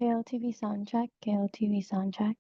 KLTV soundcheck, KLTV soundcheck.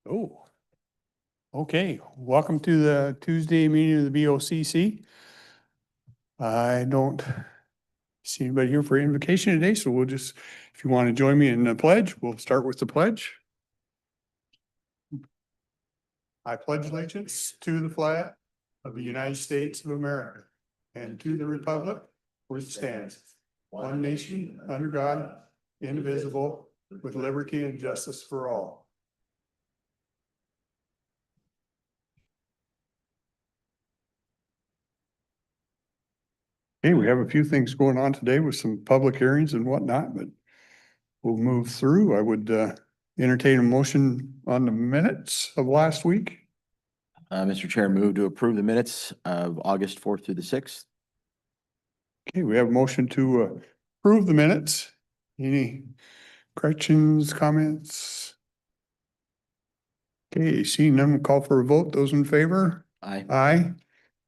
Oh, okay. Welcome to the Tuesday meeting of the BOCC. I don't see anybody here for invocation today, so we'll just, if you want to join me in the pledge, we'll start with the pledge. I pledge allegiance to the flag of the United States of America and to the republic which stands one nation under God, indivisible, with liberty and justice for all. Okay, we have a few things going on today with some public hearings and whatnot, but we'll move through. I would entertain a motion on the minutes of last week. Mr. Chair, move to approve the minutes of August 4th through the 6th. Okay, we have a motion to approve the minutes. Any corrections, comments? Okay, seeing none, call for a vote. Those in favor? Aye. Aye.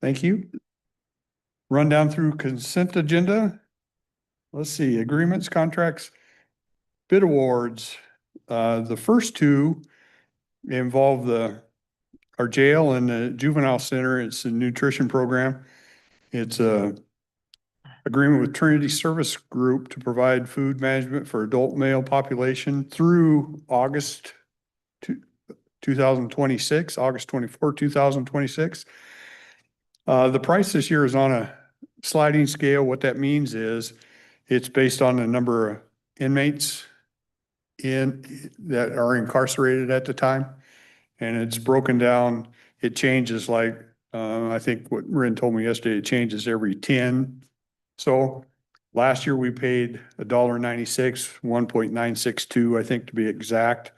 Thank you. Run down through consent agenda. Let's see, agreements, contracts, bid awards. The first two involve our jail and the juvenile center. It's a nutrition program. It's a agreement with Trinity Service Group to provide food management for adult male population through August 2026, August 24, 2026. The price this year is on a sliding scale. What that means is it's based on the number of inmates that are incarcerated at the time. And it's broken down. It changes like, I think what Rin told me yesterday, it changes every 10. So last year we paid $1.96, 1.962, I think to be exact.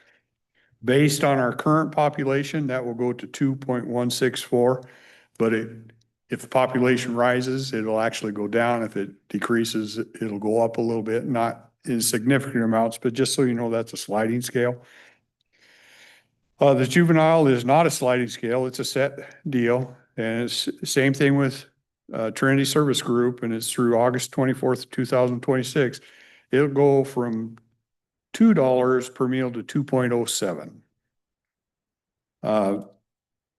Based on our current population, that will go to 2.164. But if the population rises, it'll actually go down. If it decreases, it'll go up a little bit, not in significant amounts, but just so you know, that's a sliding scale. The juvenile is not a sliding scale. It's a set deal. And it's the same thing with Trinity Service Group, and it's through August 24th, 2026. It'll go from $2 per meal to 2.07.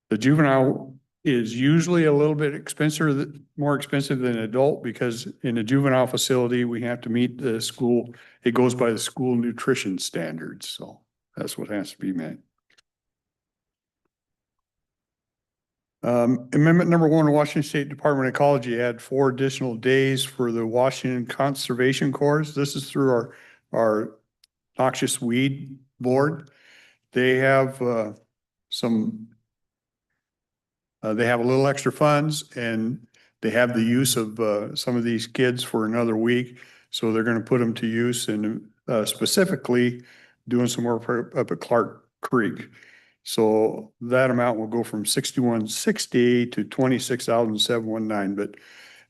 The juvenile is usually a little bit expensive, more expensive than adult, because in a juvenile facility, we have to meet the school. It goes by the school nutrition standards. So that's what has to be met. Amendment number 1, Washington State Department of Ecology add 4 additional days for the Washington Conservation Corps. This is through our noxious weed board. They have they have a little extra funds, and they have the use of some of these kids for another week. So they're going to put them to use, and specifically doing some work up at Clark Creek. So that amount will go from 6160 to 26,719. But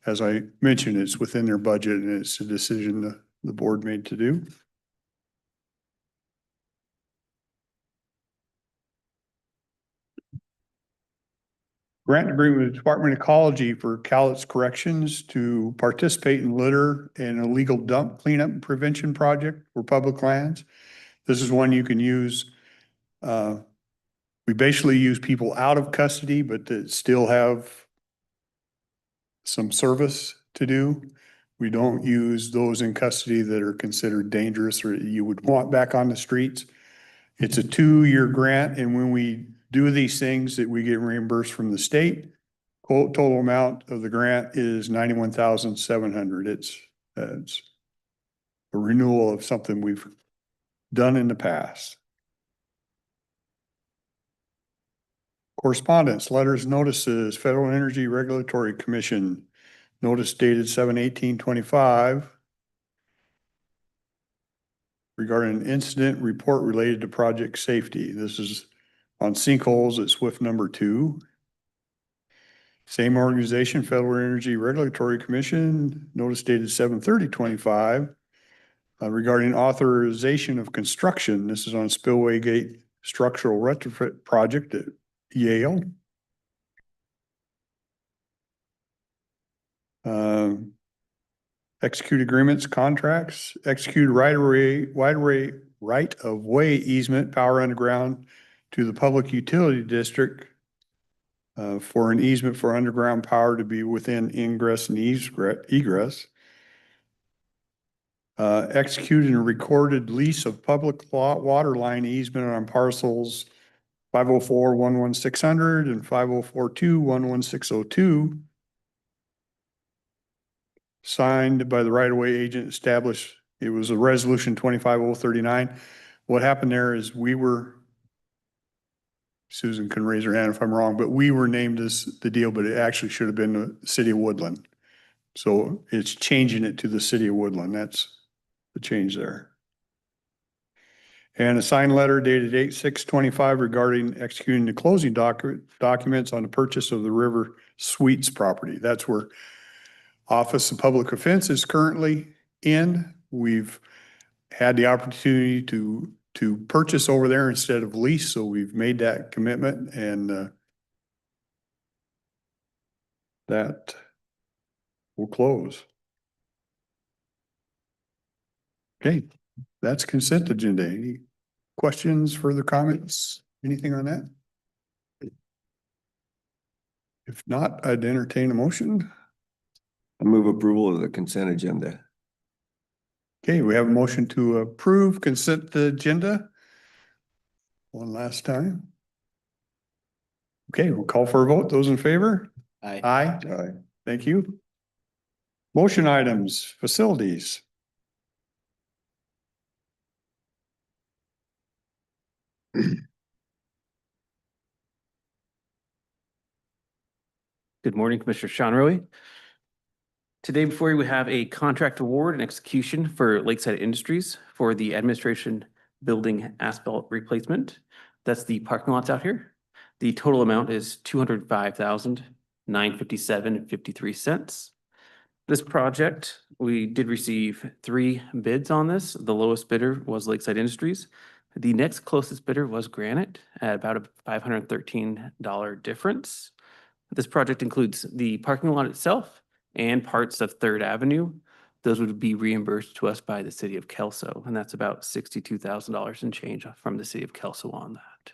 as I mentioned, it's within their budget, and it's a decision the board made to do. Grant agreement with the Department of Ecology for Cowlitz Corrections to participate in litter and illegal dump cleanup and prevention project for public lands. This is one you can use. We basically use people out of custody, but that still have some service to do. We don't use those in custody that are considered dangerous or you would want back on the streets. It's a 2-year grant, and when we do these things that we get reimbursed from the state, total amount of the grant is $91,700. It's a renewal of something we've done in the past. Correspondence, letters, notices, Federal Energy Regulatory Commission, notice dated 7/18/25 regarding an incident report related to project safety. This is on sinkholes at SWIFT number 2. Same organization, Federal Energy Regulatory Commission, notice dated 7/30/25 regarding authorization of construction. This is on Spillway Gate Structural Retrofit Project at Yale. Execute agreements, contracts, execute right of way easement, power underground to the Public Utility District for an easement for underground power to be within ingress and egress. Executed and recorded lease of public water line easement on parcels 504-11600 and 504-2-11602. Signed by the right-of-way agent established, it was a resolution 25039. What happened there is Susan can raise her hand if I'm wrong, but we were named as the deal, but it actually should have been the city of Woodland. So it's changing it to the city of Woodland. That's the change there. And a signed letter dated 8/6/25 regarding executing the closing documents on the purchase of the River Suites property. That's where Office of Public Defense is currently in. We've had the opportunity to purchase over there instead of lease, so we've made that commitment, and that will close. Okay, that's consent agenda. Any questions, further comments, anything on that? If not, I'd entertain a motion. I move approval of the consent agenda. Okay, we have a motion to approve consent agenda. One last time. Okay, we'll call for a vote. Those in favor? Aye. Aye. Aye. Thank you. Motion items, facilities. Good morning, Commissioner Sean Roy. Today before you, we have a contract award and execution for Lakeside Industries for the administration building asphalt replacement. That's the parking lots out here. The total amount is $205,957.53. This project, we did receive 3 bids on this. The lowest bidder was Lakeside Industries. The next closest bidder was Granite at about a $513 difference. This project includes the parking lot itself and parts of Third Avenue. Those would be reimbursed to us by the city of Kelso, and that's about $62,000 and change from the city of Kelso on that.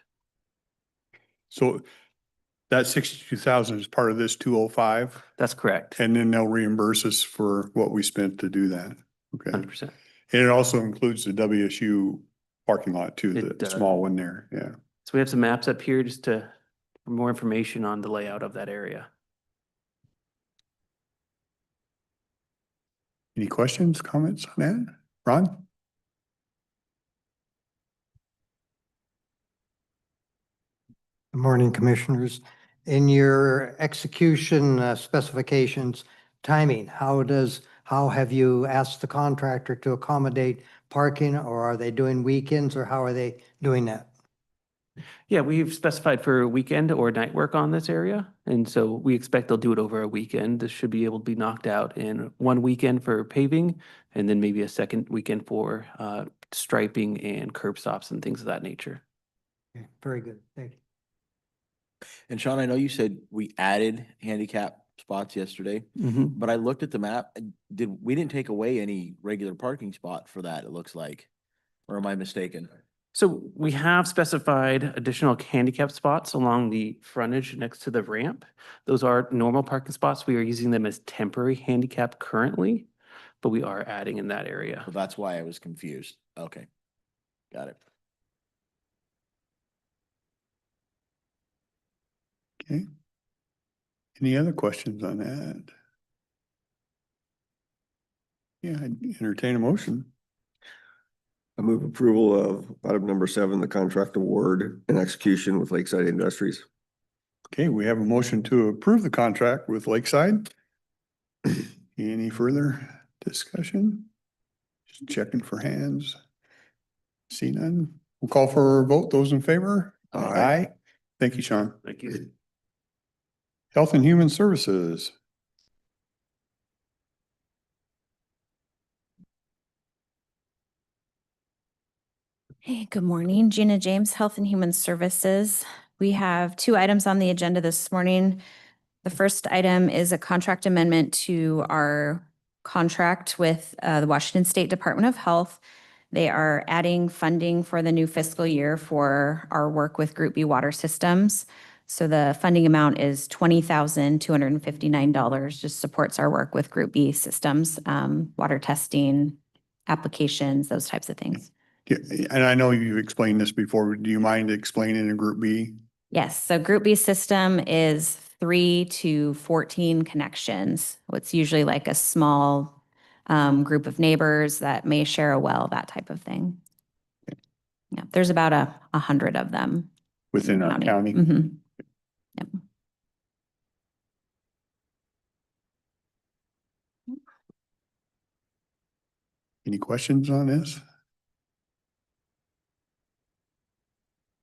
So that 62,000 is part of this 205, That's correct. and then they'll reimburse us for what we spent to do that. Okay. 100%. And it also includes the WSU parking lot too, It the does. small one there. Yeah. So we have some maps up here just for more information on the layout of that area. Any questions, comments on that? Ron? Good morning, Commissioners. In your execution specifications, timing, how have you asked the contractor to accommodate parking, or are they doing weekends, or how are they doing that? Yeah, we've specified for weekend or night work on this area. And so we expect they'll do it over a weekend. This should be able to be knocked out in one weekend for paving and then maybe a second weekend for striping and curb stops and things of that nature. Okay, very good, thank you. And Sean, I know you said we added handicap spots yesterday, but I looked at the map. We didn't take away any regular parking spot for that, it looks like. Or am I mistaken? So we have specified additional handicap spots along the frontage next to the ramp. Those are normal parking spots. We are using them as temporary handicap currently, but we are adding in that area. So that's why I was confused. Okay. Got it. Okay. Any other questions on that? Yeah, I'd entertain a motion. I move approval of item number 7, the contract award and execution with Lakeside Industries. Okay, we have a motion to approve the contract with Lakeside. Any further discussion? Just checking for hands. See none. We'll call for a vote. Those in favor? Aye. Thank you, Sean. Thank you. Health and Human Services. Hey, good morning. Gina James, Health and Human Services. We have 2 items on the agenda this morning. The first item is a contract amendment to our contract with the Washington State Department of Health. They are adding funding for the new fiscal year for our work with Group B water systems. So the funding amount is $20,259, just supports our work with Group B systems, water testing, applications, those types of things. Yeah, and I know you've explained this before. Do you mind explaining in Group B? Yes, so Group B system is 3 to 14 connections. It's usually like a small group of neighbors that may share a well, that type of thing. Yeah, there's about 100 of them. Within our county? Mhm. Yep. Any questions on this?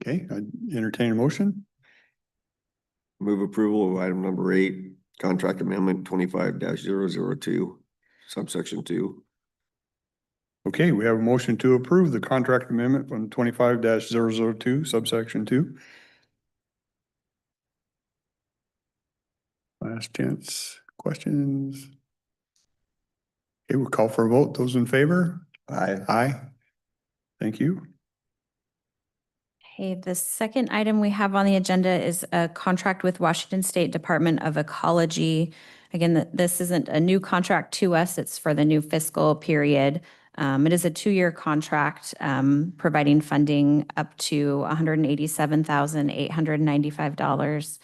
Okay, I entertain a motion. Move approval of item number 8, contract amendment 25-002, subsection 2. Okay, we have a motion to approve the contract amendment from 25-002, subsection 2. Last chance, questions? Okay, we'll call for a vote. Those in favor? Aye. Aye. Thank you. Okay, the second item we have on the agenda is a contract with Washington State Department of Ecology. Again, this isn't a new contract to us, it's for the new fiscal period. It is a 2-year contract, providing funding up to $187,895.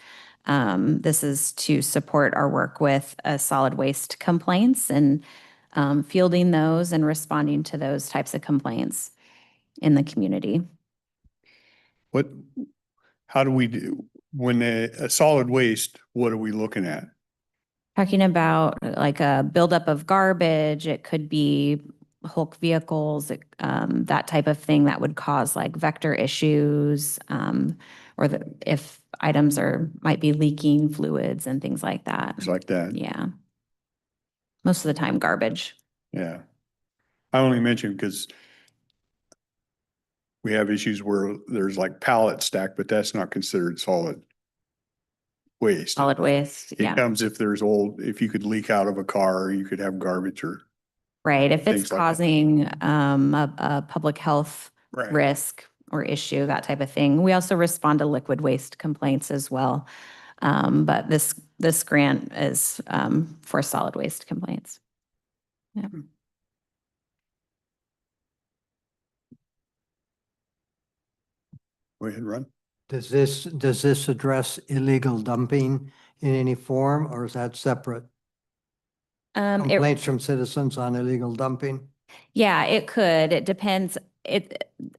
This is to support our work with solid waste complaints and fielding those and responding to those types of complaints in the community. What, how do we do, when a solid waste, what are we looking at? Talking about like a buildup of garbage, it could be Hulk vehicles, that type of thing that would cause like vector issues, or if items might be leaking fluids and things like that. Things like that? Yeah. Most of the time garbage. Yeah. I only mention because we have issues where there's like pallets stacked, but that's not considered solid waste. Solid waste, It yeah. comes if there's if you could leak out of a car, you could have garbage or. Right, if it's things like that. causing a public health Right. risk or issue, that type of thing. We also respond to liquid waste complaints as well. But this grant is for solid waste complaints. Yeah. Go ahead, Ron. Does this address illegal dumping in any form, or is that separate? Complaints from citizens on illegal dumping? Yeah, it could. It depends.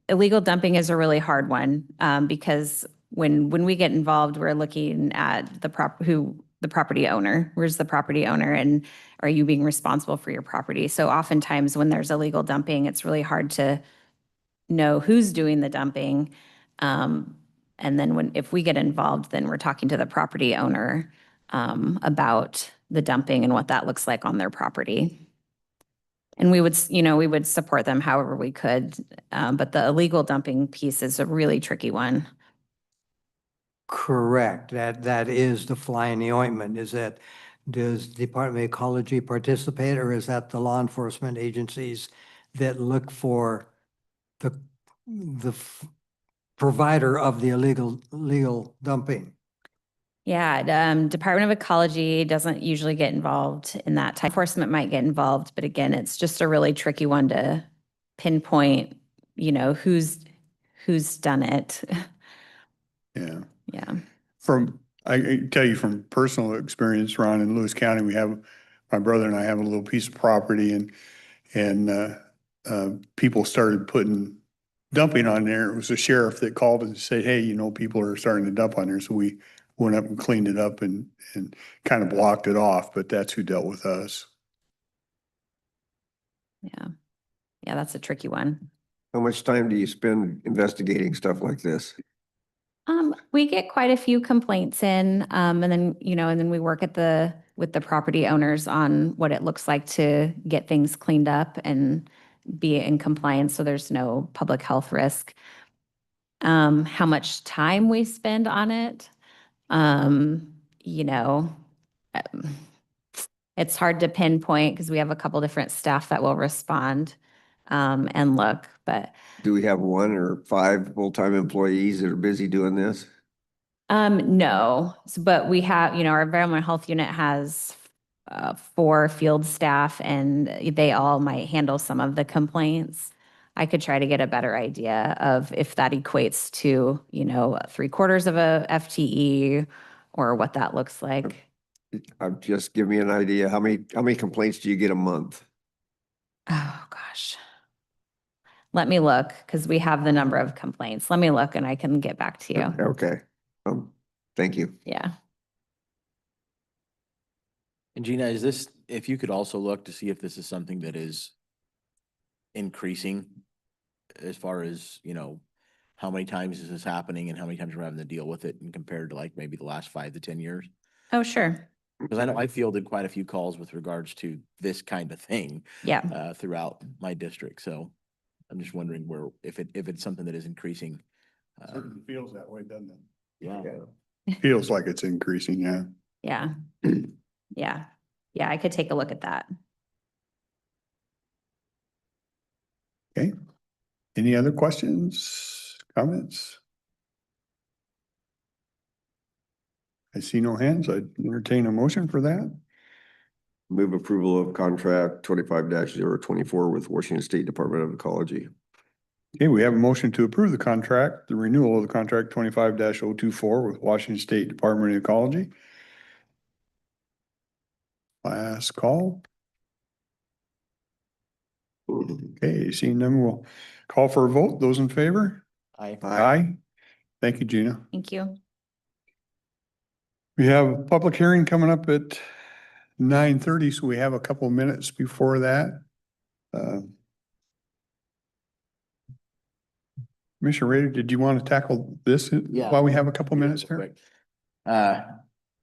Illegal dumping is a really hard one, because when we get involved, we're looking at the property owner. Where's the property owner, and are you being responsible for your property? So oftentimes when there's illegal dumping, it's really hard to know who's doing the dumping. And then if we get involved, then we're talking to the property owner about the dumping and what that looks like on their property. And we would support them however we could, but the illegal dumping piece is a really tricky one. Correct. That is the fly in the ointment. Does the Department of Ecology participate, or is that the law enforcement agencies that look for the provider of the illegal dumping? Yeah, Department of Ecology doesn't usually get involved in that. Enforcement might get involved, but again, it's just a really tricky one to pinpoint, who's done it. Yeah. Yeah. I tell you from personal experience, Ron, in Lewis County, my brother and I have a little piece of property and people started dumping on there. It was the sheriff that called and said, hey, people are starting to dump on there. So we went up and cleaned it up and kind of blocked it off, but that's who dealt with us. Yeah. Yeah, that's a tricky one. How much time do you spend investigating stuff like this? We get quite a few complaints in, and then we work with the property owners on what it looks like to get things cleaned up and be in compliance so there's no public health risk. How much time we spend on it, it's hard to pinpoint because we have a couple different staff that will respond. and look, but Do we have 1 or 5 full-time employees that are busy doing this? no, but we have, our environmental health unit has 4 field staff and they all might handle some of the complaints. I could try to get a better idea of if that equates to, 3/4 of a FTE or what that looks like. Just give me an idea. How many complaints do you get a month? Oh, gosh. Let me look because we have the number of complaints. Let me look and I can get back to you. Okay. Thank you. Yeah. And Gina, if you could also look to see if this is something that is increasing as far as, how many times is this happening and how many times we're having to deal with it and compared to like maybe the last 5 to 10 years? Oh, sure. Because I know I fielded quite a few calls with regards to this kind of thing Yeah. throughout my district. So I'm just wondering if it's something that is increasing. Certainly feels that way, doesn't it? Yeah. Feels like it's increasing, yeah. Yeah. Yeah. Yeah. I could take a look at that. Okay. Any other questions, comments? I see no hands. I'd entertain a motion for that. Move approval of contract 25-024 with Washington State Department of Ecology. Okay, we have a motion to approve the contract, the renewal of the contract 25-024 with Washington State Department of Ecology. Last call. Okay, seeing none, we'll call for a vote. Those in favor? Aye. Thank you, Gina. Thank you. We have a public hearing coming up at 9:30, so we have a couple of minutes before that. Commissioner Rader, did you want to tackle this Yeah. while we have a couple Yeah, minutes real here? quick.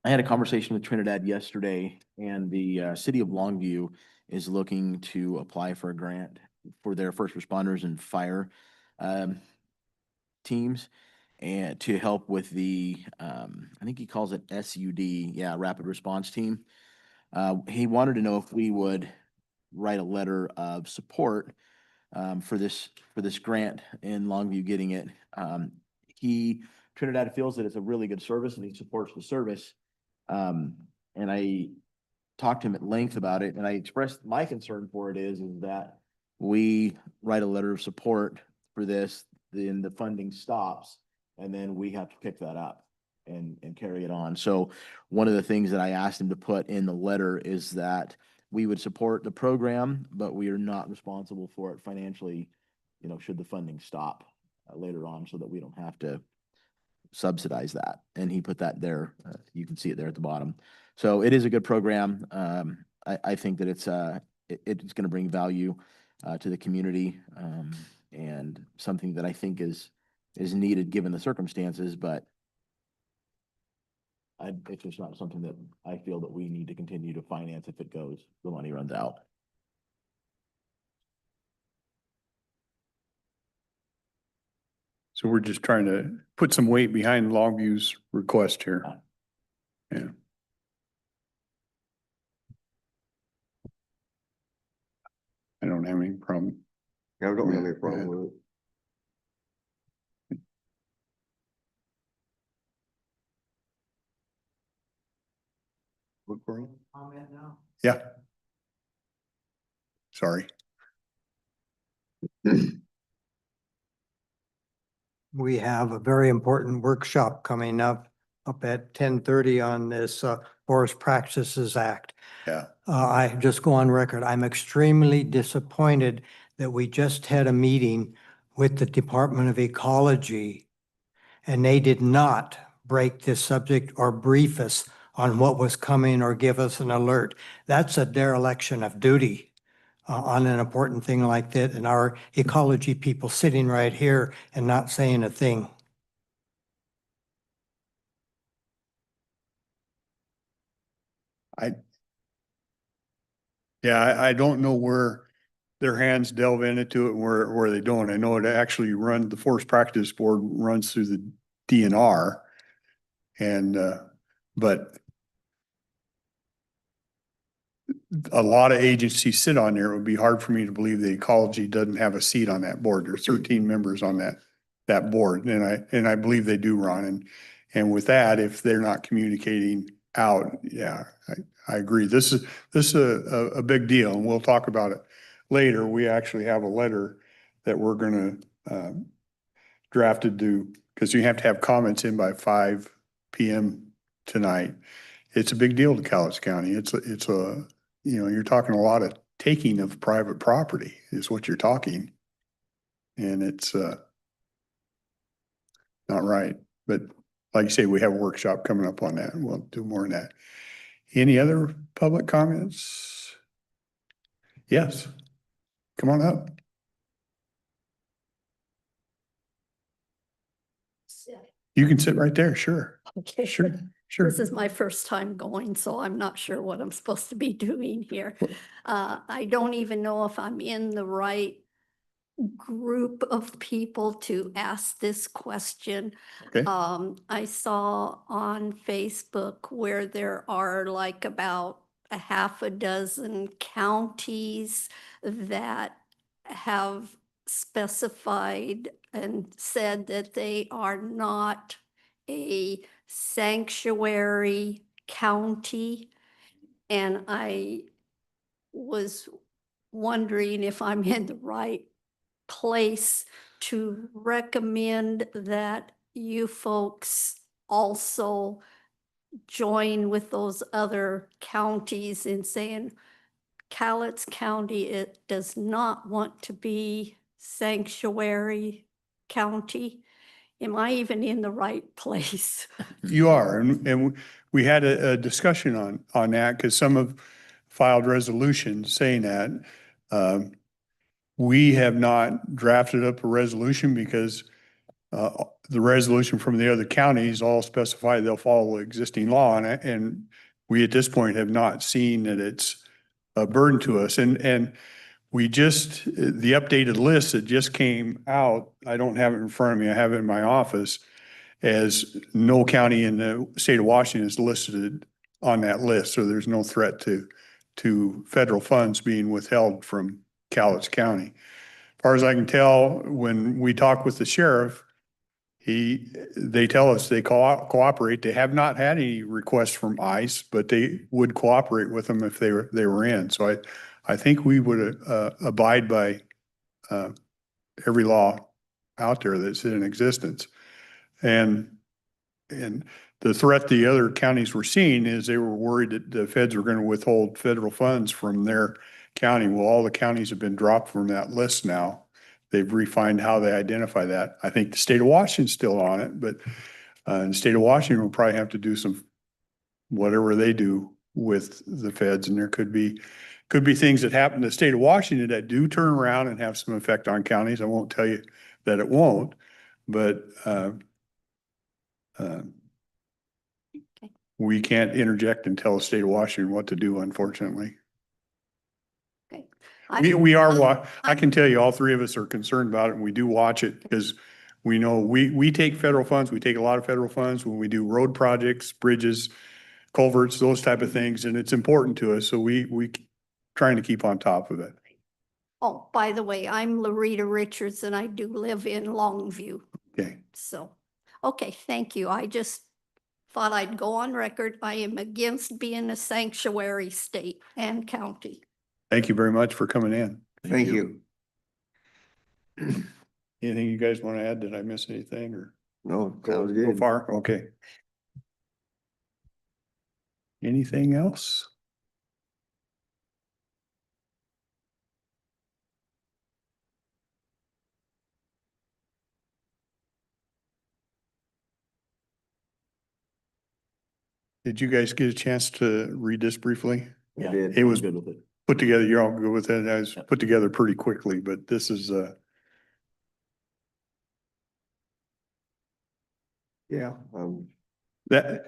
I had a conversation with Trinidad yesterday and the city of Longview is looking to apply for a grant for their first responders and fire teams and to help with the, I think he calls it SUD, rapid response team. He wanted to know if we would write a letter of support for this grant in Longview getting it. Trinidad feels that it's a really good service and he supports the service. And I talked to him at length about it and I expressed my concern for it is that we write a letter of support for this, then the funding stops and then we have to pick that up and carry it on. So one of the things that I asked him to put in the letter is that we would support the program, but we are not responsible for it financially, should the funding stop later on so that we don't have to subsidize that. And he put that there. You can see it there at the bottom. So it is a good program. I think that it's going to bring value to the community and something that I think is needed given the circumstances, but it's just not something that I feel that we need to continue to finance if the money runs out. So we're just trying to put some weight behind Longview's request here. Yeah. I don't have any problem. I don't have any problem with it. Yeah. Sorry. We have a very important workshop coming up at 10:30 on this Forest Practices Act. Yeah. I just go on record. I'm extremely disappointed that we just had a meeting with the Department of Ecology and they did not break this subject or brief us on what was coming or give us an alert. That's a dereliction of duty on an important thing like that. And our ecology people sitting right here and not saying a thing. I don't know where their hands delve into it and where they don't. I know it actually the Forest Practice Board runs through the DNR. And, but a lot of agencies sit on there. It would be hard for me to believe the ecology doesn't have a seat on that board. There's 13 members on that board, and I believe they do, Ron. And with that, if they're not communicating out, yeah, I agree. This is a big deal, and we'll talk about it later. We actually have a letter that we're gonna drafted to, because you have to have comments in by 5 PM tonight. It's a big deal to Cowlitz County. It's a, you know, you're talking a lot of taking of private property is what you're talking. And it's not right. But like you say, we have a workshop coming up on that, and we'll do more on that. Any other public comments? Yes. Come on up. You can sit right there, sure. Okay. Sure, sure. This is my first time going, so I'm not sure what I'm supposed to be doing here. I don't even know if I'm in the right group of people to ask this question. Okay. I saw on Facebook where there are like about a half a dozen counties that have specified and said that they are not a sanctuary county. And I was wondering if I'm in the right place to recommend that you folks also join with those other counties in saying Cowlitz County, it does not want to be sanctuary county. Am I even in the right place? You are, and we had a discussion on that, because some have filed resolutions saying that. We have not drafted up a resolution because the resolution from the other counties all specify they'll follow existing law, and we at this point have not seen that it's a burden to us. And we just, the updated list that just came out, I don't have it in front of me, I have it in my office, as no county in the state of Washington is listed on that list, so there's no threat to federal funds being withheld from Cowlitz County. As far as I can tell, when we talk with the sheriff, they tell us they cooperate. They have not had any requests from ICE, but they would cooperate with them if they were in. So I think we would abide by every law out there that's in existence. And the threat the other counties were seeing is they were worried that the feds were going to withhold federal funds from their county. Well, all the counties have been dropped from that list now. They've refined how they identify that. I think the state of Washington's still on it, but the state of Washington will probably have to do some, whatever they do with the feds. And there could be things that happen in the state of Washington that do turn around and have some effect on counties. I won't tell you that it won't, but we can't interject and tell the state of Washington what to do, unfortunately. Okay. We are, I can tell you, all three of us are concerned about it, and we do watch it, because we know we take federal funds. We take a lot of federal funds when we do road projects, bridges, culverts, those type of things, and it's important to us. So we trying to keep on top of it. Oh, by the way, I'm Larita Richards and I do live in Longview. Okay. So, okay, thank you. I just thought I'd go on record. I am against being a sanctuary state and county. Thank you very much for coming in. Thank you. Anything you guys want to add? Did I miss anything, or No, sounds go good. far? Okay. Anything else? Did you guys get a chance to read this briefly? I did. It was Good with it. put together, you're all good with it. It was Yep. put together pretty quickly, but this is, Yeah, that,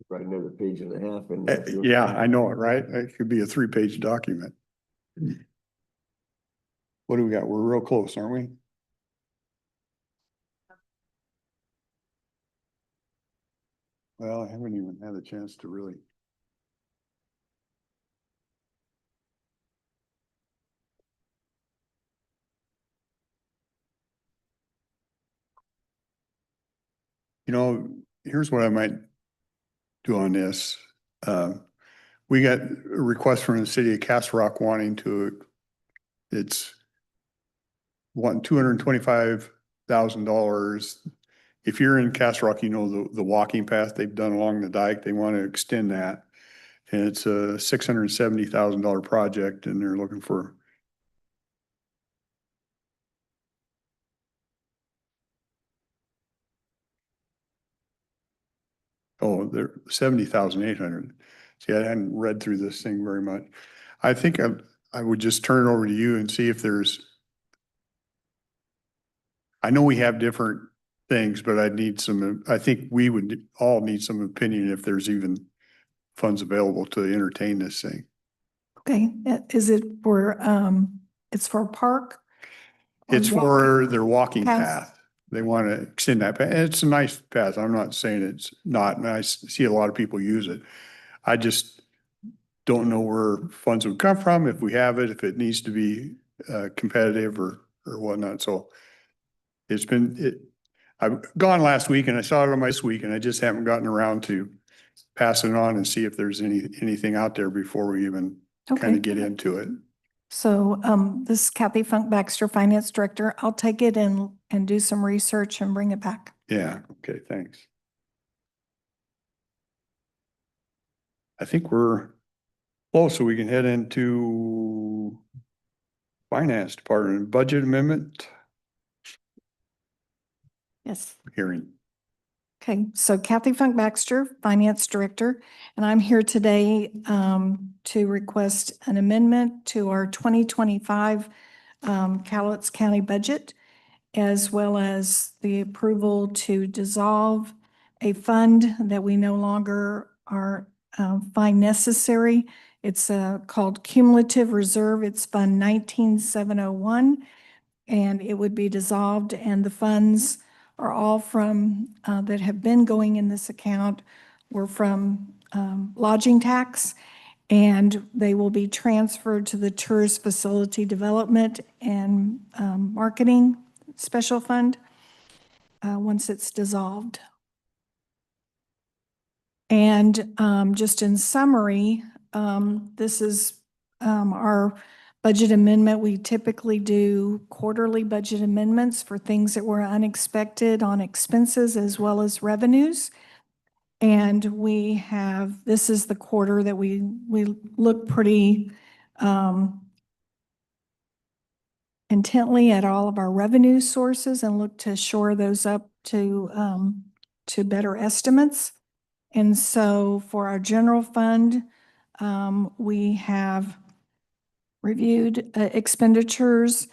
write another page and a half and. yeah, I know it, right? It could be a 3-page document. What do we got? We're real close, aren't we? Well, I haven't even had a chance to really. here's what I might do on this. We got a request from the city of Castle Rock wanting to, it's wanting $225,000. If you're in Castle Rock, the walking path they've done along the dike, they want to extend that. And it's a $670,000 project and they're looking for. Oh, they're 70,800. See, I hadn't read through this thing very much. I think I would just turn it over to you and see if I know we have different things, but I think we would all need some opinion if there's even funds available to entertain this thing. Okay, is it for, it's for a park? or It's walk? for their walking Path? path. They want to extend that path. And it's a nice path. I'm not saying it's not nice. See a lot of people use it. I just don't know where funds would come from, if we have it, if it needs to be competitive or whatnot. So I've gone last week and I saw it on my this week and I just haven't gotten around to passing it on and see if there's anything out there before we even kind Okay. of get into it. So, this is Kathy Funk Baxter, Finance Director. I'll take it and do some research and bring it back. Yeah, okay, thanks. I think we're close, so we can head into finance department, budget amendment Yes. hearing. Okay, so Kathy Funk Baxter, Finance Director, and I'm here today to request an amendment to our 2025 Cowlitz County budget, as well as the approval to dissolve a fund that we no longer find necessary. It's called Cumulative Reserve. It's Fund 19701, and it would be dissolved, and the funds are all from, that have been going in this account were from lodging tax, and they will be transferred to the Tourist Facility Development and Marketing Special Fund once it's dissolved. And just in summary, this is our budget amendment. We typically do quarterly budget amendments for things that were unexpected on expenses as well as revenues. And this is the quarter that we look pretty intently at all of our revenue sources and look to shore those up to better estimates. And so for our general fund, we have reviewed expenditures,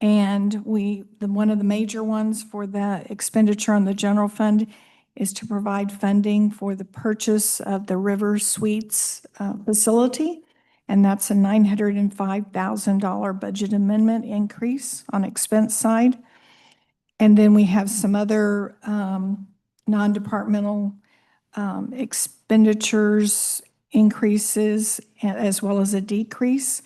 and one of the major ones for the expenditure on the general fund is to provide funding for the purchase of the River Suites facility. And that's a $905,000 budget amendment increase on expense side. And then we have some other non-departmental expenditures increases as well as a decrease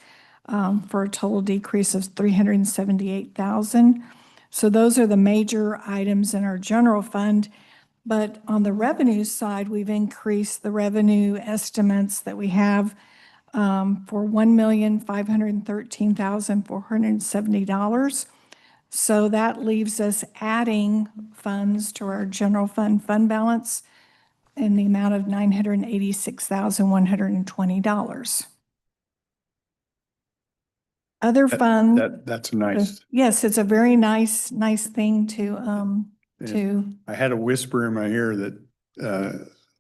for a total decrease of $378,000. So those are the major items in our general fund. But on the revenue side, we've increased the revenue estimates that we have for $1,513,470. So that leaves us adding funds to our general fund balance in the amount of $986,120. Other fund. That's nice. Yes, it's a very nice thing to. I had a whisper in my ear that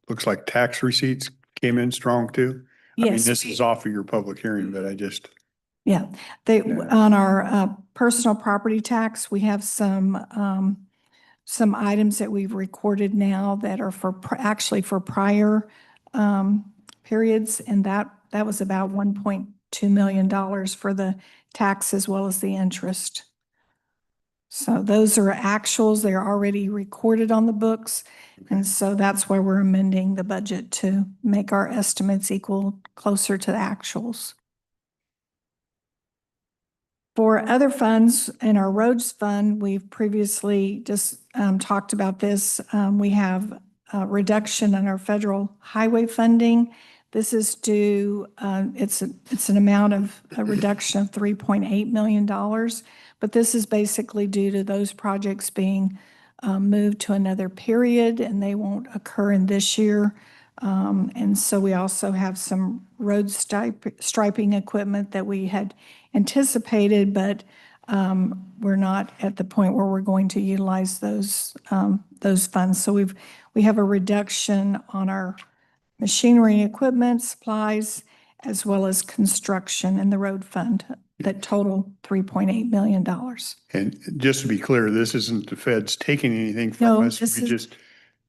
looks like tax receipts came in strong too. I mean, Yes. this is off of your public hearing, but I just. Yeah, on our personal property tax, we have some items that we've recorded now that are actually for prior periods, and that was about $1.2 million for the tax as well as the interest. So those are actuals. They're already recorded on the books, and so that's why we're amending the budget to make our estimates equal closer to the actuals. For other funds, in our roads fund, we've previously just talked about this. We have a reduction in our federal highway funding. This is due, it's an amount of a reduction of $3.8 million, but this is basically due to those projects being moved to another period, and they won't occur in this year. And so we also have some road striping equipment that we had anticipated, but we're not at the point where we're going to utilize those funds. So we have a reduction on our machinery and equipment, supplies, as well as construction in the road fund that total $3.8 million. And just to be clear, this isn't the feds taking anything No, from us. this We is- just,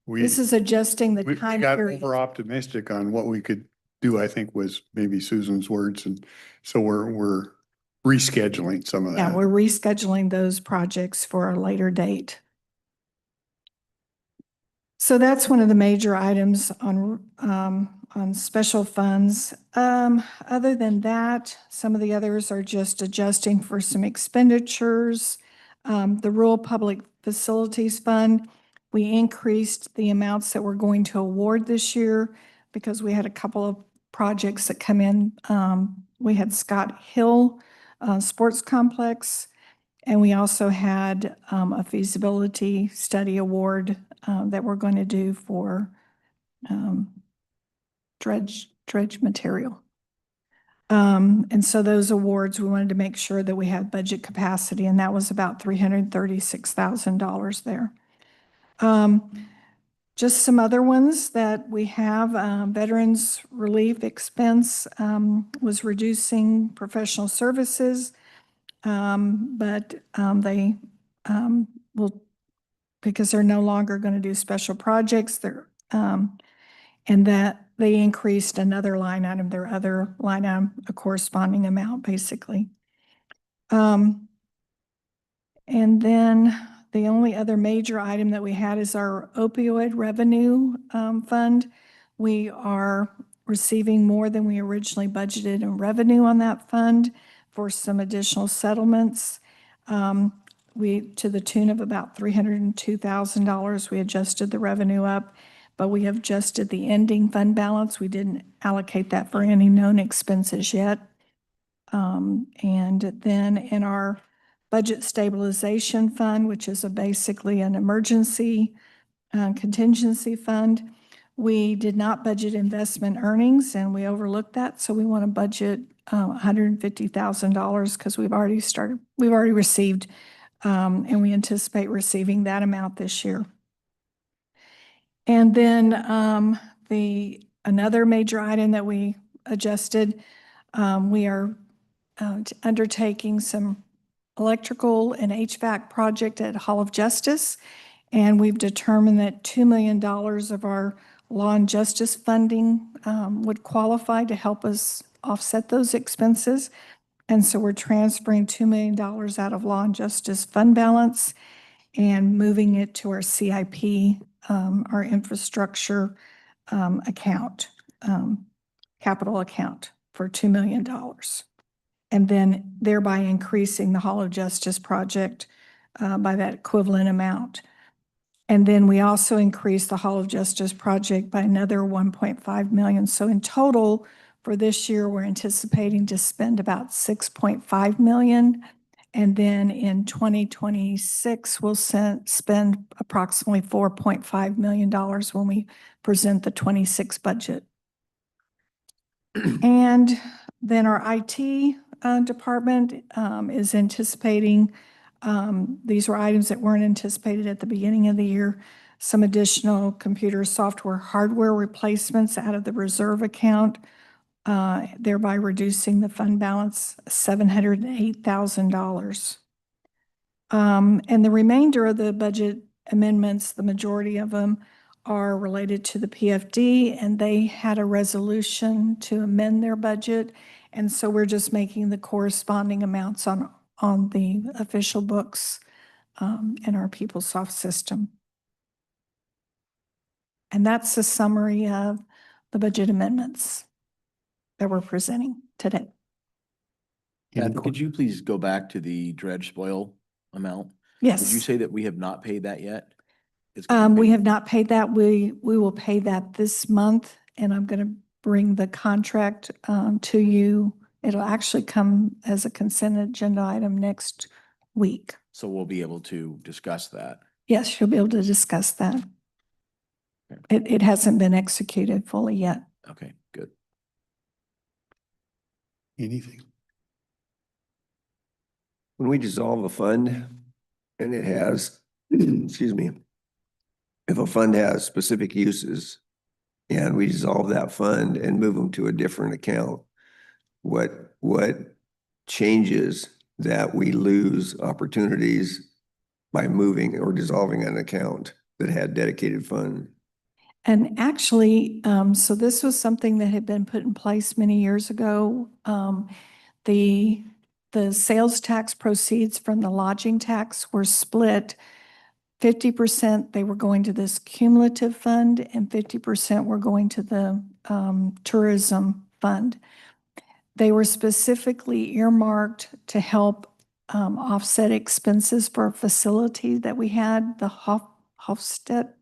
we This is adjusting the we time got period. over optimistic on what we could do, I think was maybe Susan's words. And so we're rescheduling some of Yeah, that. we're rescheduling those projects for a later date. So that's one of the major items on special funds. Other than that, some of the others are just adjusting for some expenditures. The Rural Public Facilities Fund, we increased the amounts that we're going to award this year because we had a couple of projects that come in. We had Scott Hill Sports Complex, and we also had a feasibility study award that we're going to do for dredge material. And so those awards, we wanted to make sure that we had budget capacity, and that was about $336,000 there. Just some other ones that we have, veterans relief expense was reducing professional services. But they will, because they're no longer going to do special projects, and that they increased another line item, their other line item, a corresponding amount, basically. And then the only other major item that we had is our opioid revenue fund. We are receiving more than we originally budgeted in revenue on that fund for some additional settlements. To the tune of about $302,000, we adjusted the revenue up, but we have adjusted the ending fund balance. We didn't allocate that for any known expenses yet. And then in our budget stabilization fund, which is basically an emergency contingency fund, we did not budget investment earnings, and we overlooked that. So we want to budget $150,000 because we've already received, and we anticipate receiving that amount this year. And then another major item that we adjusted, we are undertaking some electrical and HVAC project at Hall of Justice, and we've determined that $2 million of our law and justice funding would qualify to help us offset those expenses. And so we're transferring $2 million out of law and justice fund balance and moving it to our CIP, our infrastructure account, capital account for $2 million. And then thereby increasing the Hall of Justice project by that equivalent amount. And then we also increased the Hall of Justice project by another 1.5 million. So in total for this year, we're anticipating to spend about 6.5 million. And then in 2026, we'll spend approximately $4.5 million when we present the 26 budget. And then our IT department is anticipating, these were items that weren't anticipated at the beginning of the year, some additional computer software hardware replacements out of the reserve account, thereby reducing the fund balance $708,000. And the remainder of the budget amendments, the majority of them are related to the PFD, and they had a resolution to amend their budget. And so we're just making the corresponding amounts on the official books in our PeopleSoft system. And that's a summary of the budget amendments that we're presenting today. Any Kathy, could you please go back to the dredge spoil amount? Did you Yes. say that we have not paid that yet? It's gonna be We paid- have not paid that. We will pay that this month, and I'm going to bring the contract to you. It'll actually come as a consent agenda item next week. So we'll be able to discuss that. Yes, you'll be able to discuss that. It hasn't been executed fully yet. Okay, good. Anything? When we dissolve a fund and it has, excuse me, if a fund has specific uses and we dissolve that fund and move them to a different account, what changes that we lose opportunities by moving or dissolving an account that had dedicated fund? And actually, so this was something that had been put in place many years ago. The sales tax proceeds from the lodging tax were split. 50% they were going to this cumulative fund and 50% were going to the tourism fund. They were specifically earmarked to help offset expenses for a facility that we had, the Hofstede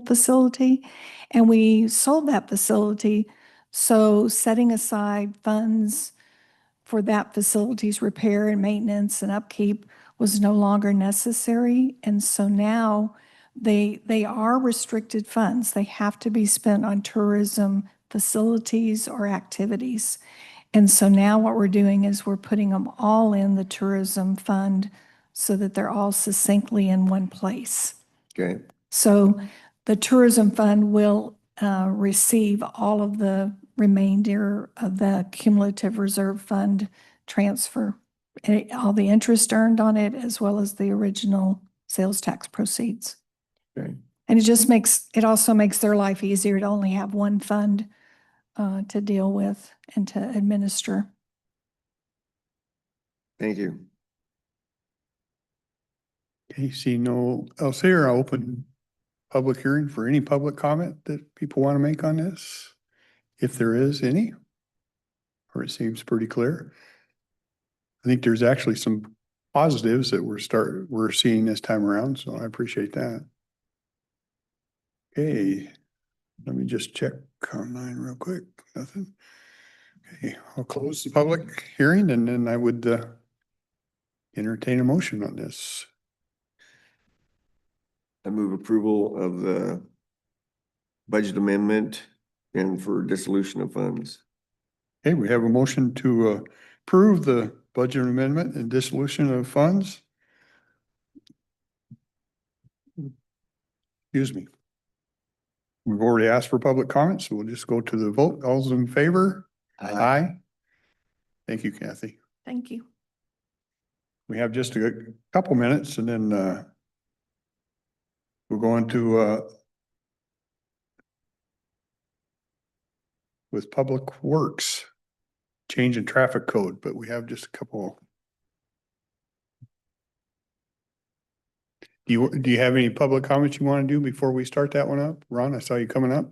facility, and we sold that facility. So setting aside funds for that facility's repair and maintenance and upkeep was no longer necessary. And so now they are restricted funds. They have to be spent on tourism facilities or activities. And so now what we're doing is we're putting them all in the tourism fund so that they're all succinctly in one place. Okay, So the tourism fund will receive all of the remainder of the cumulative reserve fund transfer, all the interest earned on it, as well as the original sales tax proceeds. okay. And it also makes their life easier to only have one fund to deal with and to administer. Thank you. Okay, see no else here. I'll open public hearing for any public comment that people want to make on this, if there is any. Or it seems pretty clear. I think there's actually some positives that we're seeing this time around, so I appreciate that. Okay, let me just check online real quick. Nothing. Okay, I'll close the public hearing and then I would entertain a motion on this. I move approval of the budget amendment and for dissolution of funds. Okay, we have a motion to approve the budget amendment and dissolution of funds. Excuse me. We've already asked for public comments, so we'll just go to the vote. All's in favor? Aye. Thank you, Kathy. Thank you. We have just a couple minutes and then we're going to with Public Works, change in traffic code, but we have just a couple. Do you have any public comments you want to do before we start that one up? Ron, I saw you coming up.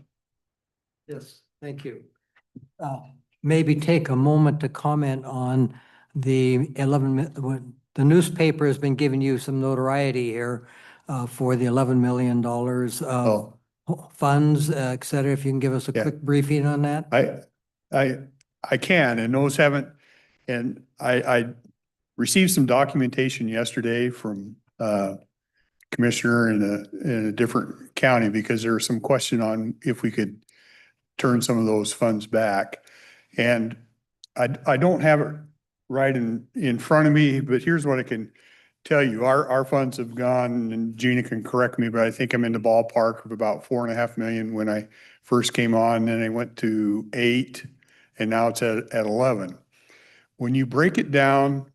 Yes, thank you. Maybe take a moment to comment on the the newspaper has been giving you some notoriety here for the $11 million of funds, et cetera. If you can give us a Yeah. quick briefing on that. I can, and those haven't, and I received some documentation yesterday from commissioner in a different county because there was some question on if we could turn some of those funds back. And I don't have it right in front of me, but here's what I can tell you. Our funds have gone, and Gina can correct me, but I think I'm in the ballpark of about 4.5 million when I first came on, then I went to 8 and now it's at 11. When you break it down,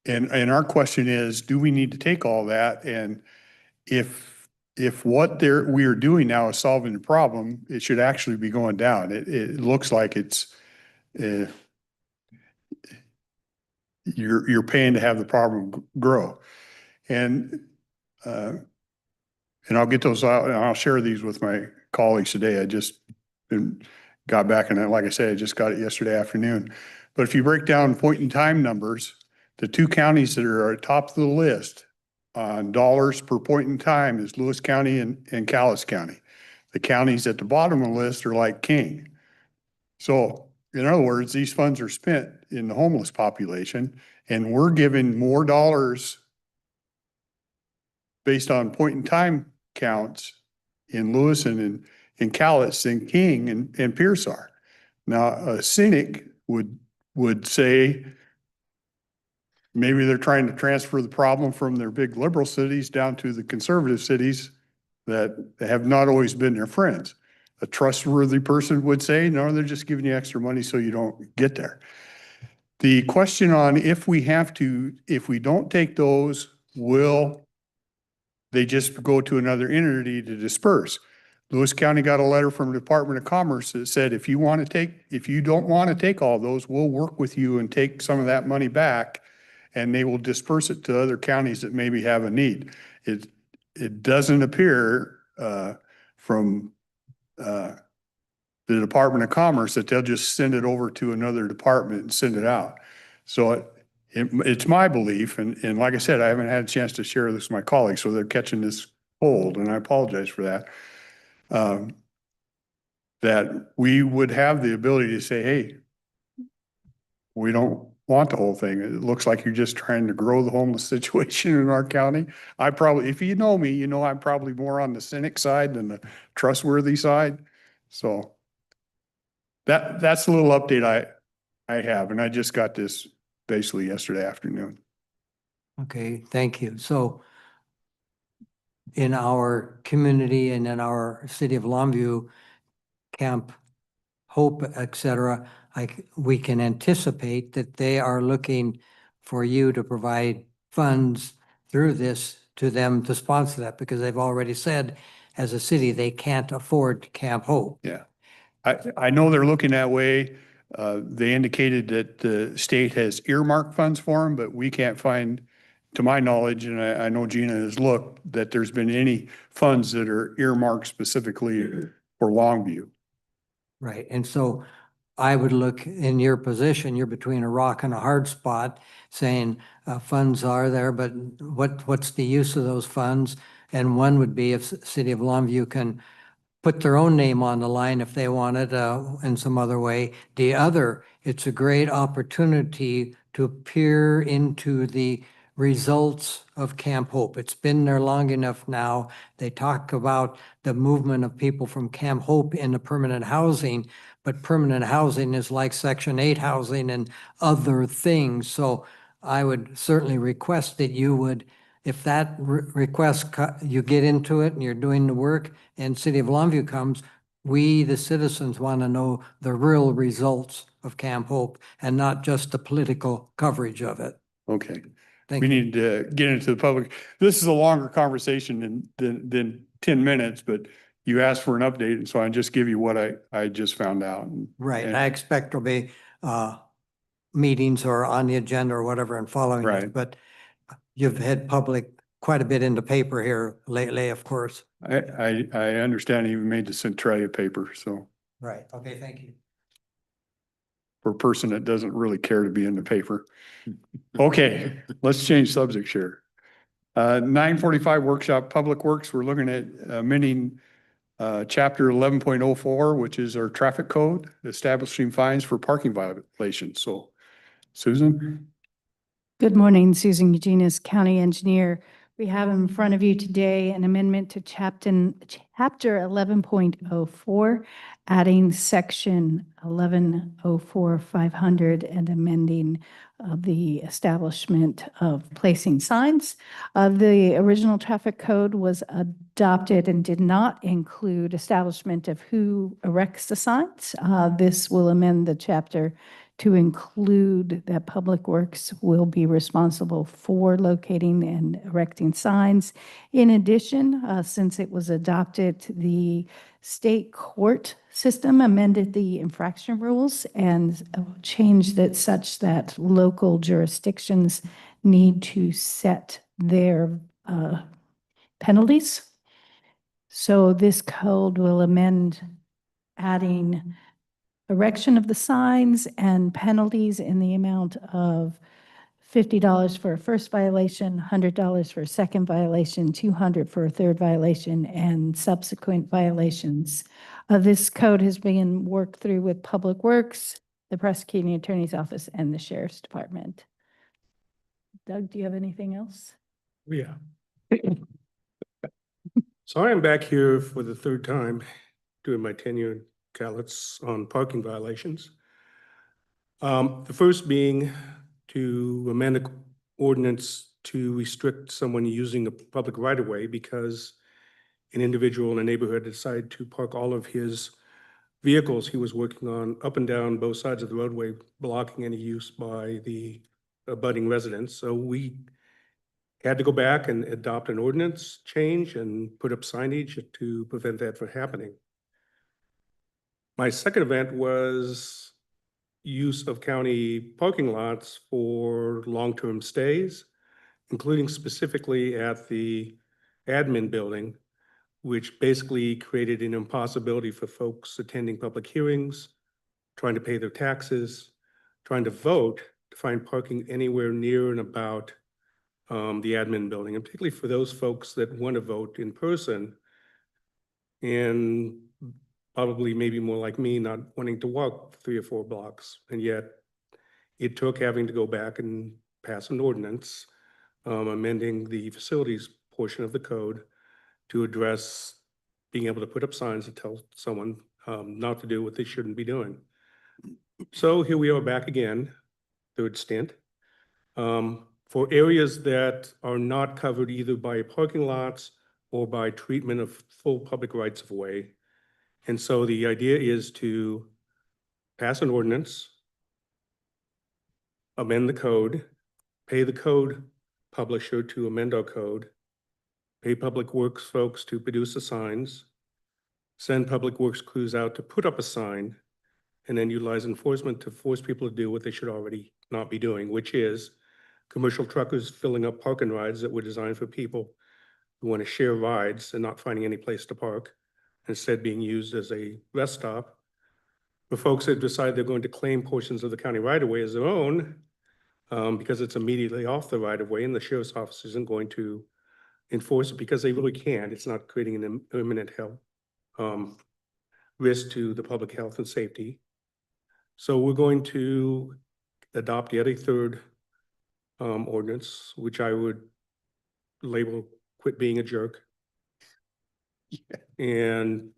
and our question is, do we need to take all that? And if what we are doing now is solving the problem, it should actually be going down. It looks like it's, you're paying to have the problem grow. And I'll get those out and I'll share these with my colleagues today. I just been got back and like I said, I just got it yesterday afternoon. But if you break down point in time numbers, the two counties that are at top of the list on dollars per point in time is Lewis County and Cowlitz County. The counties at the bottom of the list are like King. So in other words, these funds are spent in the homeless population, and we're giving more dollars based on point in time counts in Lewis and in Cowlitz than King and Pierce are. Now, a cynic would say maybe they're trying to transfer the problem from their big liberal cities down to the conservative cities that have not always been their friends. A trustworthy person would say, no, they're just giving you extra money so you don't get there. The question on if we don't take those, will they just go to another entity to disperse? Lewis County got a letter from the Department of Commerce that said, if you don't want to take all those, we'll work with you and take some of that money back, and they will disperse it to other counties that maybe have a need. It doesn't appear from the Department of Commerce that they'll just send it over to another department and send it out. So it's my belief, and like I said, I haven't had a chance to share this with my colleagues, so they're catching this cold, and I apologize for that. That we would have the ability to say, hey, we don't want the whole thing. It looks like you're just trying to grow the homeless situation in our county. If you know me, you know I'm probably more on the cynic side than the trustworthy side. So that's a little update I have, and I just got this basically yesterday afternoon. Okay, thank you. So in our community and in our city of Longview, Camp Hope, et cetera, we can anticipate that they are looking for you to provide funds through this to them to sponsor that, because they've already said as a city, they can't afford Camp Hope. Yeah. I know they're looking that way. They indicated that the state has earmarked funds for them, but we can't find, to my knowledge, and I know Gina has looked, that there's been any funds that are earmarked specifically for Longview. Right. And so I would look in your position, you're between a rock and a hard spot, saying funds are there, but what's the use of those funds? And one would be if City of Longview can put their own name on the line if they want it in some other way. The other, it's a great opportunity to peer into the results of Camp Hope. It's been there long enough now. They talk about the movement of people from Camp Hope into permanent housing, but permanent housing is like Section 8 housing and other things. So I would certainly request that you would, if that request, you get into it and you're doing the work and City of Longview comes, we, the citizens, want to know the real results of Camp Hope and not just the political coverage of it. Okay. Thank We you. need to get into the public. This is a longer conversation than 10 minutes, but you asked for an update, and so I just give you what I just found out. Right. And- I expect there'll be meetings or on the agenda or whatever and following it, Right. but you've had public quite a bit in the paper here lately, of course. I understand you even made the Centralia paper, so Right. Okay, thank you. for a person that doesn't really care to be in the paper. Okay, let's change subjects here. 9:45 workshop, Public Works. We're looking at amending chapter 11.04, which is our traffic code, establishing fines for parking violations. So Susan? Good morning, Susan Eugenius, County Engineer. We have in front of you today an amendment to chapter 11.04, adding section 1104-500 and amending the establishment of placing signs. The original traffic code was adopted and did not include establishment of who erects the signs. This will amend the chapter to include that Public Works will be responsible for locating and erecting signs. In addition, since it was adopted, the state court system amended the infraction rules and changed it such that local jurisdictions need to set their penalties. So this code will amend, adding erection of the signs and penalties in the amount of $50 for a first violation, $100 for a second violation, $200 for a third violation, and subsequent violations. This code has been worked through with Public Works, the prosecuting attorney's office, and the sheriff's department. Doug, do you have anything else? Yeah. So I am back here for the third time doing my tenure at Cowlitz on parking violations. The first being to amend an ordinance to restrict someone using a public right-of-way because an individual in a neighborhood decided to park all of his vehicles he was working on up and down both sides of the roadway, blocking any use by the abutting residents. So we had to go back and adopt an ordinance change and put up signage to prevent that from happening. My second event was use of county parking lots for long-term stays, including specifically at the admin building, which basically created an impossibility for folks attending public hearings, trying to pay their taxes, trying to vote to find parking anywhere near and about the admin building, and particularly for those folks that want to vote in person and probably maybe more like me, not wanting to walk 3 or 4 blocks. And yet it took having to go back and pass an ordinance amending the facilities portion of the code to address being able to put up signs that tell someone not to do what they shouldn't be doing. So here we are back again, third stint. For areas that are not covered either by parking lots or by treatment of full public rights of way. And so the idea is to pass an ordinance, amend the code, pay the code publisher to amend our code, pay Public Works folks to produce the signs, send Public Works crews out to put up a sign, and then utilize enforcement to force people to do what they should already not be doing, which is commercial truckers filling up parking rides that were designed for people who want to share rides and not finding any place to park, instead being used as a rest stop. For folks that decide they're going to claim portions of the county right-of-way as their own, because it's immediately off the right-of-way and the sheriff's office isn't going to enforce it because they really can't. It's not creating an imminent health risk to the public health and safety. So we're going to adopt yet a third ordinance, which I would label quit being a jerk. Yeah. And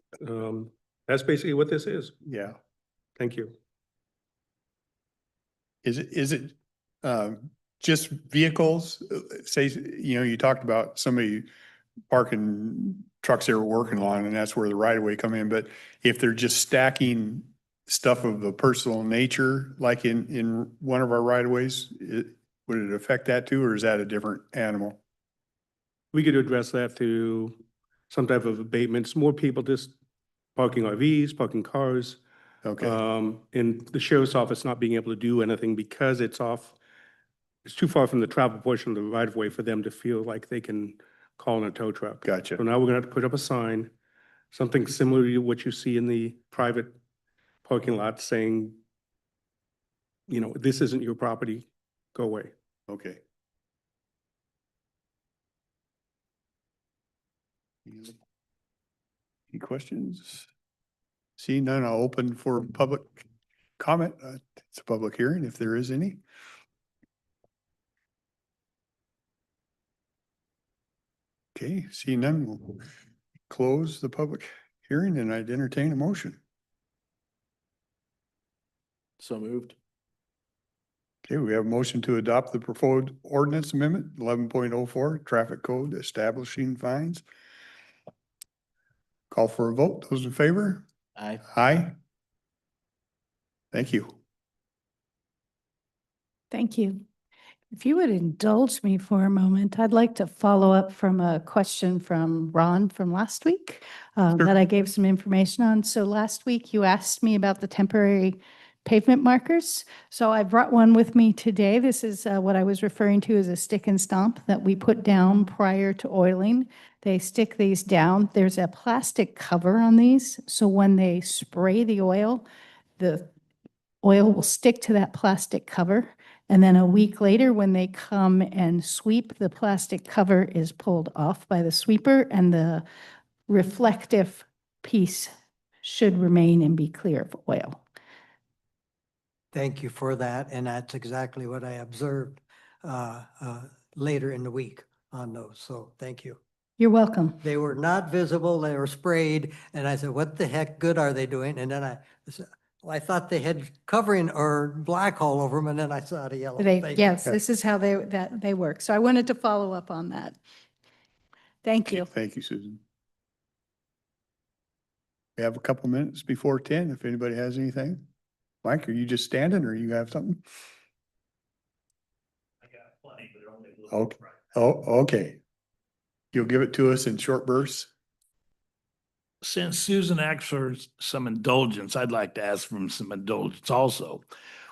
that's basically what this is. Yeah. Thank you. Is it just vehicles? Say, you talked about somebody parking trucks they were working on, and that's where the right of way come in. But if they're just stacking stuff of a personal nature, like in one of our right of ways, would it affect that too, or is that a different animal? We could address that through some type of abatement. It's more people just parking RVs, parking cars. Okay, And the sheriff's office not being able to do anything because it's too far from the travel portion of the right of way for them to feel like they can call in a tow truck. gotcha. So now we're gonna have to put up a sign, something similar to what you see in the private parking lot saying, this isn't your property, go away. Okay. Any questions? See none, I'll open for public comment. It's a public hearing if there is any. Okay, see none, we'll close the public hearing and I'd entertain a motion. So moved. Okay, we have a motion to adopt the proposed ordinance amendment 11.04 traffic code establishing fines. Call for a vote. Those in favor? Aye. Aye. Thank you. Thank you. If you would indulge me for a moment, I'd like to follow up from a question from Ron from last week that I gave some information on. So last week you asked me about the temporary pavement markers. So I brought one with me today. This is what I was referring to as a stick and stomp that we put down prior to oiling. They stick these down. There's a plastic cover on these. So when they spray the oil, the oil will stick to that plastic cover. And then a week later, when they come and sweep, the plastic cover is pulled off by the sweeper and the reflective piece should remain and be clear of oil. Thank you for that, and that's exactly what I observed later in the week on those, so thank you. You're welcome. They were not visible, they were sprayed, and I said, what the heck good are they doing? And then I said, well, I thought they had covering or black all over them, and then I saw the yellow. Thank you. Yes, this is how they work. So I wanted to follow up on that. Thank you. Thank you, Susan. We have a couple minutes before 10, if anybody has anything. Mike, are you just standing or you have something? I got plenty, but only a little. Okay. Oh, okay. You'll give it to us in short bursts? Since Susan asked for some indulgence, I'd like to ask for some indulgence also.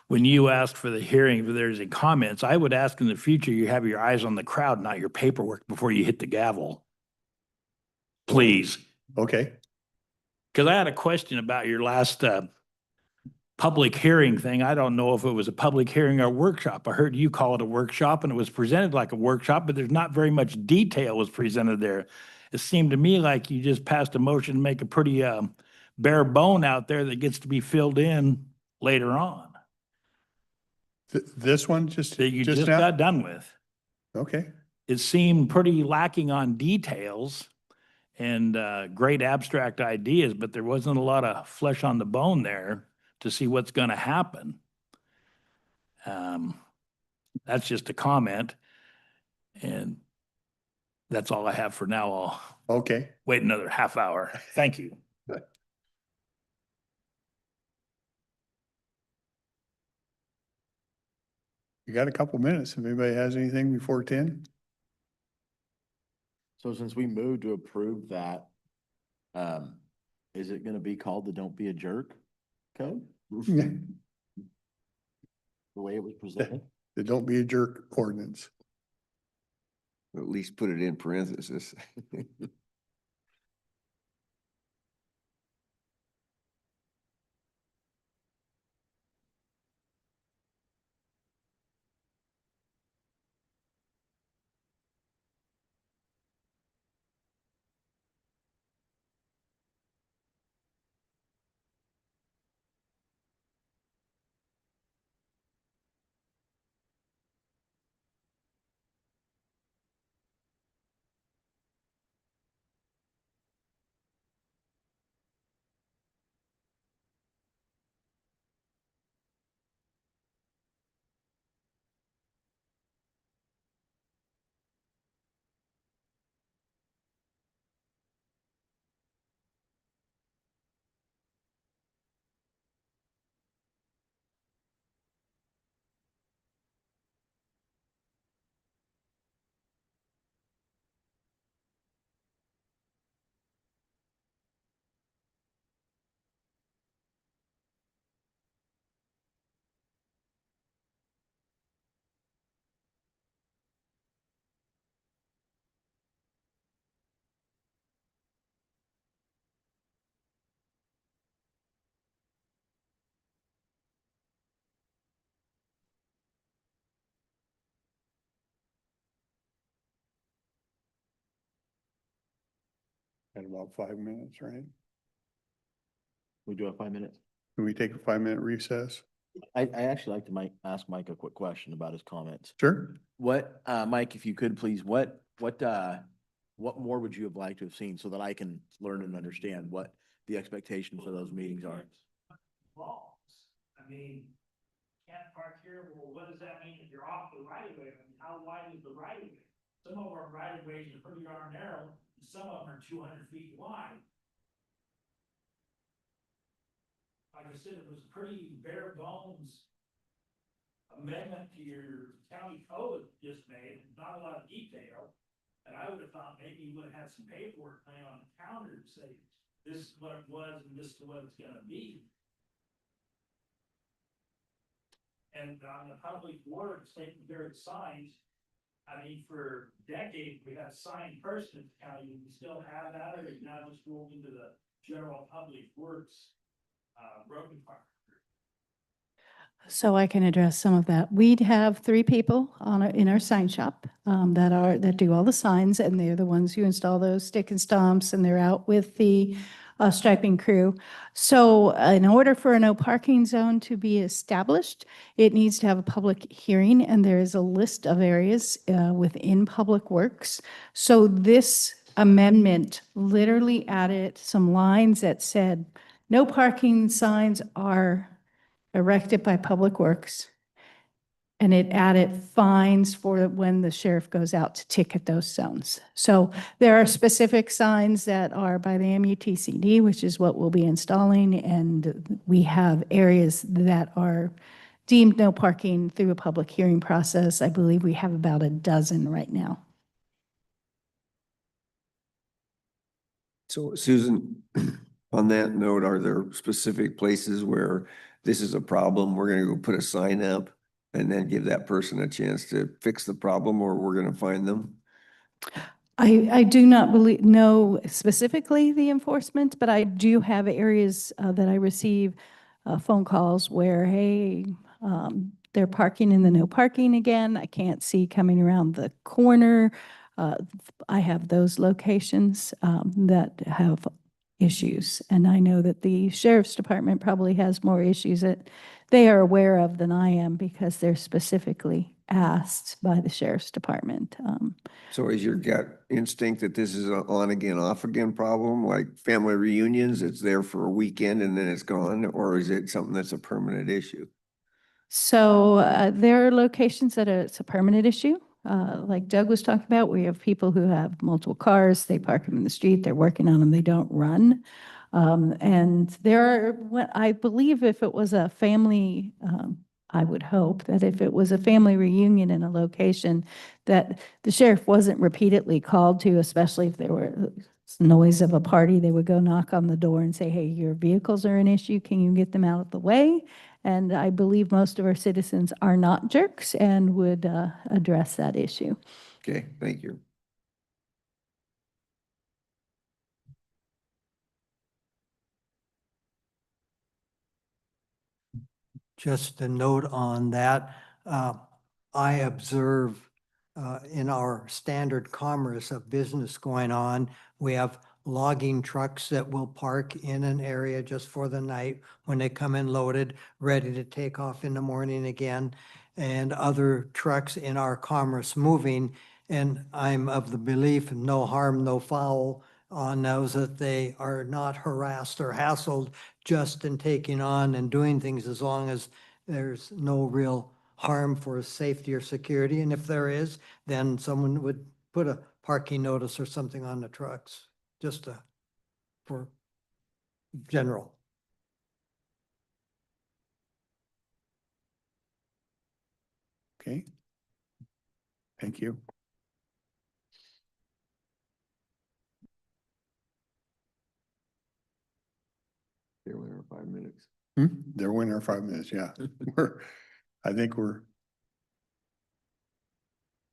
When you asked for the hearing, if there's any comments, I would ask in the future, you have your eyes on the crowd, not your paperwork before you hit the gavel. Please. Okay. Because I had a question about your last public hearing thing. I don't know if it was a public hearing or workshop. I heard you call it a workshop and it was presented like a workshop, but there's not very much detail was presented there. It seemed to me like you just passed a motion to make a pretty bare bone out there that gets to be filled in later on. This one just That you just now? got done with. Okay. It seemed pretty lacking on details and great abstract ideas, but there wasn't a lot of flesh on the bone there to see what's going to happen. That's just a comment. And that's all I have for now. I'll Okay. wait another half hour. Thank you. You got a couple minutes. If anybody has anything before 10? So since we moved to approve that, is it gonna be called the Don't Be a Jerk code? The way it was presented? The don't be a jerk ordinance. At least put it in parentheses. Got about 5 minutes, right? We do have 5 minutes. Can we take a 5-minute recess? I actually like to ask Mike a quick question about his comments. Sure. What, Mike, if you could please, what more would you have liked to have seen so that I can learn and understand what the expectations for those meetings are? I mean, can't park here. Well, what does that mean if you're off the right of way? I mean, how wide is the right of way? Some of our right of ways are pretty darn narrow, and some of them are 200 feet wide. Like I said, it was pretty bare bones amendment to your county code just made, not a lot of detail. And I would have thought maybe you would have had some paperwork laying on the counter to say, this is what it was and this is what it's gonna be. And on the public works, taking care of the signs, I mean, for decades, we had a sign person in the county, we still have that, or is now just rolled into the general public works road department? So I can address some of that. We'd have 3 people in our sign shop that do all the signs, and they're the ones who install those stick and stumps, and they're out with the striping crew. So in order for a no parking zone to be established, it needs to have a public hearing, and there is a list of areas within Public Works. So this amendment literally added some lines that said, no parking signs are erected by Public Works. And it added fines for when the sheriff goes out to ticket those zones. So there are specific signs that are by the MUTCD, which is what we'll be installing. And we have areas that are deemed no parking through a public hearing process. I believe we have about a dozen right now. So Susan, on that note, are there specific places where this is a problem? We're gonna go put a sign up and then give that person a chance to fix the problem, or we're gonna find them? I do not know specifically the enforcement, but I do have areas that I receive phone calls where, hey, they're parking in the no parking again. I can't see coming around the corner. I have those locations that have issues. And I know that the sheriff's department probably has more issues that they are aware of than I am because they're specifically asked by the sheriff's department. So is your gut instinct that this is a on again, off again problem, like family reunions, it's there for a weekend and then it's gone? Or is it something that's a permanent issue? So there are locations that it's a permanent issue. Like Doug was talking about, we have people who have multiple cars, they park them in the street, they're working on them, they don't run. And there are, I believe if it was a family, I would hope that if it was a family reunion in a location that the sheriff wasn't repeatedly called to, especially if there were noise of a party, they would go knock on the door and say, hey, your vehicles are an issue. Can you get them out of the way? And I believe most of our citizens are not jerks and would address that issue. Okay, thank you. Just a note on that, I observe in our standard commerce of business going on, we have logging trucks that will park in an area just for the night when they come in loaded, ready to take off in the morning again, and other trucks in our commerce moving. And I'm of the belief, no harm, no foul on those, that they are not harassed or hassled just in taking on and doing things as long as there's no real harm for safety or security. And if there is, then someone would put a parking notice or something on the trucks, just for general. Okay. Thank you. They're within 5 minutes. They're winning our 5 minutes, yeah. I think we're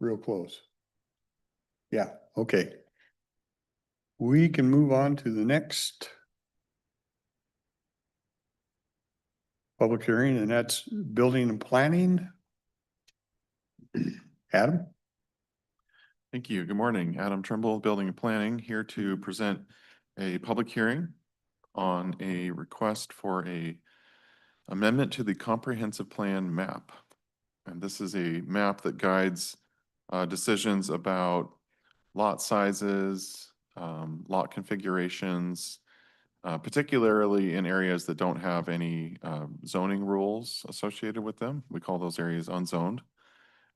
real close. Yeah, okay. We can move on to the next public hearing, and that's building and planning. Adam? Thank you. Good morning. Adam Trimble, Building and Planning, here to present a public hearing on a request for a amendment to the comprehensive plan map. And this is a map that guides decisions about lot sizes, lot configurations, particularly in areas that don't have any zoning rules associated with them. We call those areas unzoned.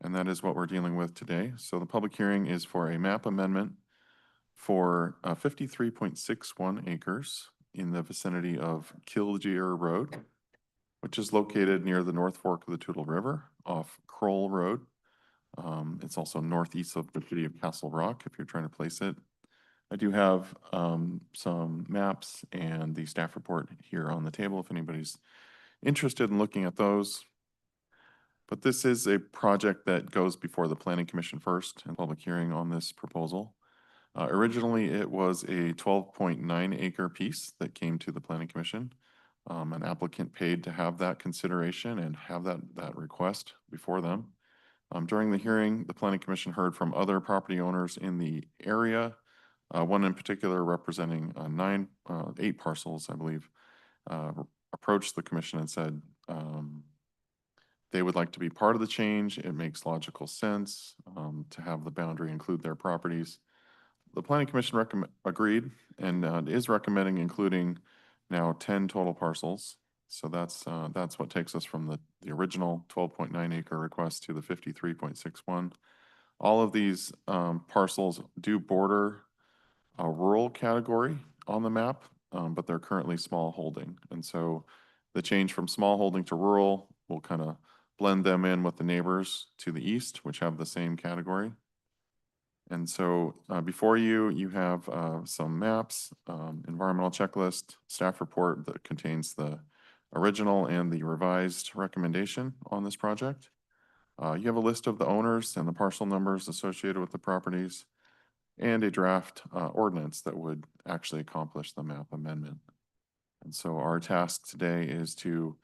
And that is what we're dealing with today. So the public hearing is for a map amendment for 53.61 acres in the vicinity of Kildeer Road, which is located near the North Fork of the Toutle River off Kroll Road. It's also northeast of the city of Castle Rock, if you're trying to place it. I do have some maps and the staff report here on the table if anybody's interested in looking at those. But this is a project that goes before the Planning Commission first and public hearing on this proposal. Originally, it was a 12.9 acre piece that came to the Planning Commission. An applicant paid to have that consideration and have that request before them. During the hearing, the planning commission heard from other property owners in the area. One in particular representing 8 parcels, I believe, approached the commission and said they would like to be part of the change. It makes logical sense to have the boundary include their properties. The planning commission agreed and is recommending including now 10 total parcels. So that's what takes us from the original 12.9 acre request to the 53.61. All of these parcels do border a rural category on the map, but they're currently small holding. And so the change from small holding to rural will kind of blend them in with the neighbors to the east, which have the same category. And so before you, you have some maps, environmental checklist, staff report that contains the original and the revised recommendation on this project. You have a list of the owners and the parcel numbers associated with the properties and a draft ordinance that would actually accomplish the map amendment. And so our task today is to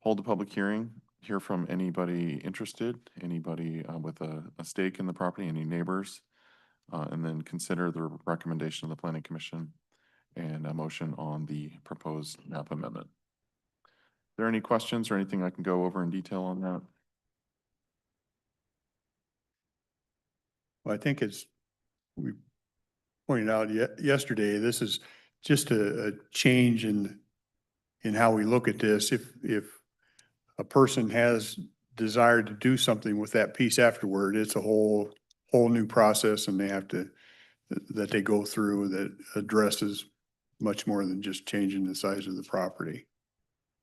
hold a public hearing, hear from anybody interested, anybody with a stake in the property, any neighbors, and then consider the recommendation of the planning commission and a motion on the proposed map amendment. Are there any questions or anything I can go over in detail on that? Well, I think as we pointed out yesterday, this is just a change in how we look at this. If a person has desired to do something with that piece afterward, it's a whole new process, and that they go through that addresses much more than just changing the size of the property.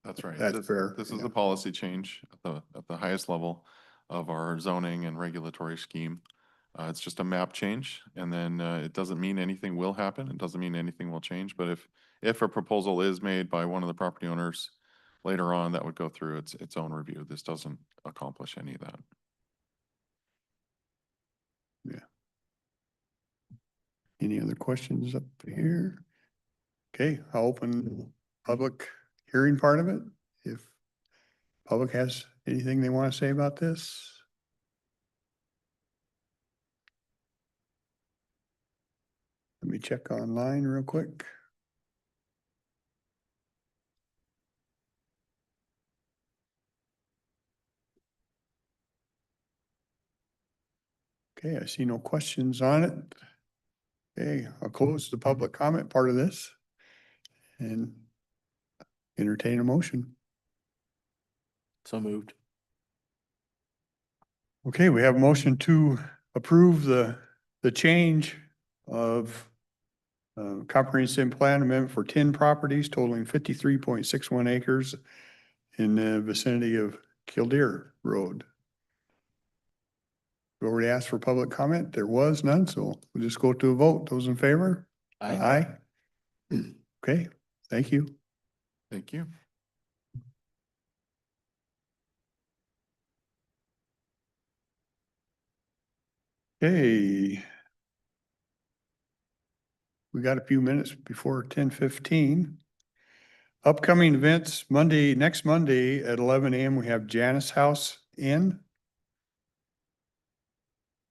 That's right. That's fair. This is Yeah. a policy change at the highest level of our zoning and regulatory scheme. It's just a map change, and then it doesn't mean anything will happen. It doesn't mean anything will change. But if a proposal is made by one of the property owners later on, that would go through its own review. This doesn't accomplish any of that. Yeah. Any other questions up here? Okay, I'll open public hearing part of it. If public has anything they want to say about this. Let me check online real quick. Okay, I see no questions on it. Okay, I'll close the public comment part of this and entertain a motion. So moved. Okay, we have a motion to approve the change of comprehensive plan amendment for 10 properties totaling 53.61 acres in the vicinity of Kildare Road. We already asked for public comment. There was none, so we'll just go to a vote. Those in favor? Aye. Okay, thank you. Thank you. Okay. We got a few minutes before 10:15. Upcoming events, next Monday at 11 a.m. we have Janice House Inn.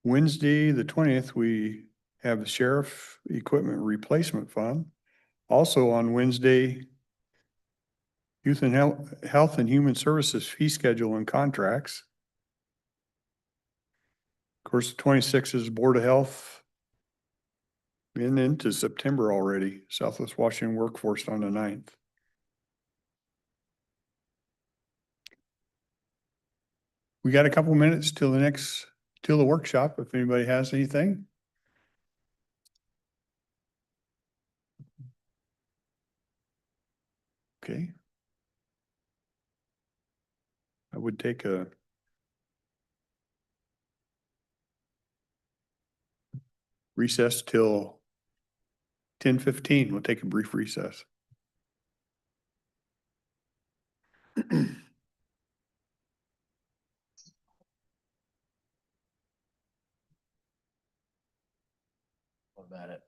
Wednesday, the 20th, we have the Sheriff Equipment Replacement Fund. Also on Wednesday, Youth and Health and Human Services fee schedule and contracts. Of course, the 26th is Board of Health. And into September already, Southwest Washington Workforce on the 9th. We got a couple minutes till the workshop, if anybody has anything. Okay. I would take a recess till 10:15. We'll take a brief recess. What about it?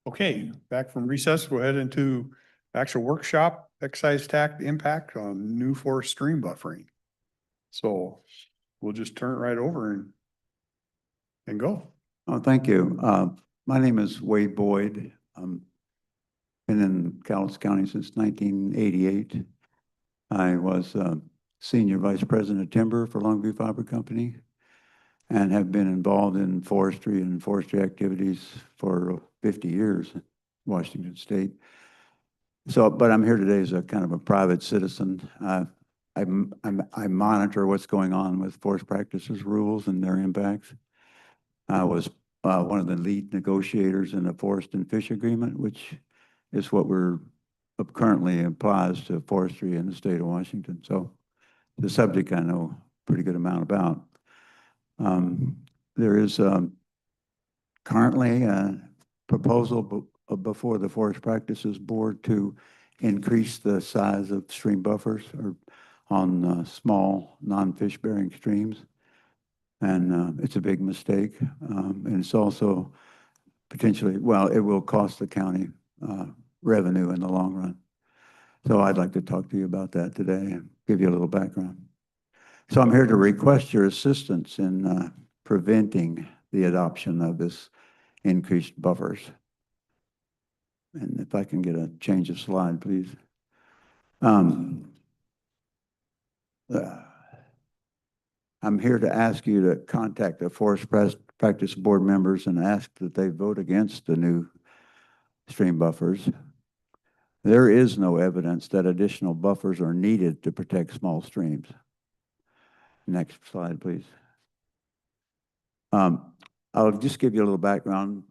Okay, back from recess, we'll head into actual workshop, excise tax impact on new forest stream buffering. So we'll just turn it right over and go. Oh, thank you. My name is Wade Boyd. Been in Cowlitz County since 1988. I was Senior Vice President of Timber for Longview Fiber Company and have been involved in forestry and forestry activities for 50 years in Washington State. So, but I'm here today as a kind of a private citizen. I monitor what's going on with forest practices rules and their impacts. I was one of the lead negotiators in the Forest and Fish Agreement, which is what currently applies to forestry in the state of Washington. So the subject I know a pretty good amount about. There is currently a proposal before the Forest Practices Board to increase the size of stream buffers or on small non-fish bearing streams. And it's a big mistake. And it's also potentially, well, it will cost the county revenue in the long run. So I'd like to talk to you about that today and give you a little background. So I'm here to request your assistance in preventing the adoption of this increased buffers. And if I can get a change of slide, please. I'm here to ask you to contact the Forest Practice Board members and ask that they vote against the new stream buffers. There is no evidence that additional buffers are needed to protect small streams. Next slide, please. I'll just give you a little background.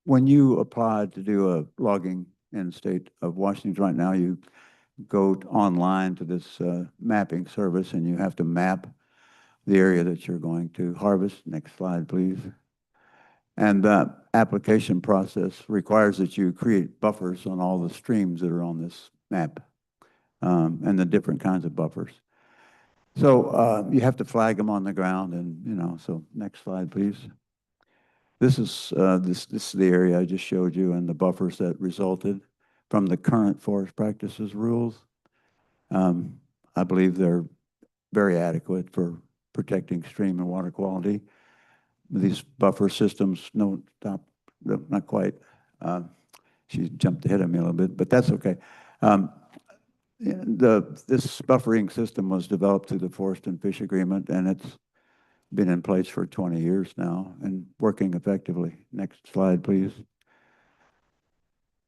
When you applied to do a logging in the state of Washington right now, you go online to this mapping service and you have to map the area that you're going to harvest. Next slide, please. And the application process requires that you create buffers on all the streams that are on this map and the different kinds of buffers. So you have to flag them on the ground and, you know, so next slide, please. This is this is the area I just showed you and the buffers that resulted from the current forest practices rules. I believe they're very adequate for protecting stream and water quality. These buffer systems, no, stop, not quite. She jumped ahead of me a little bit, but that's okay. This buffering system was developed through the Forest and Fish Agreement, and it's been in place for 20 years now and working effectively. Next slide, please.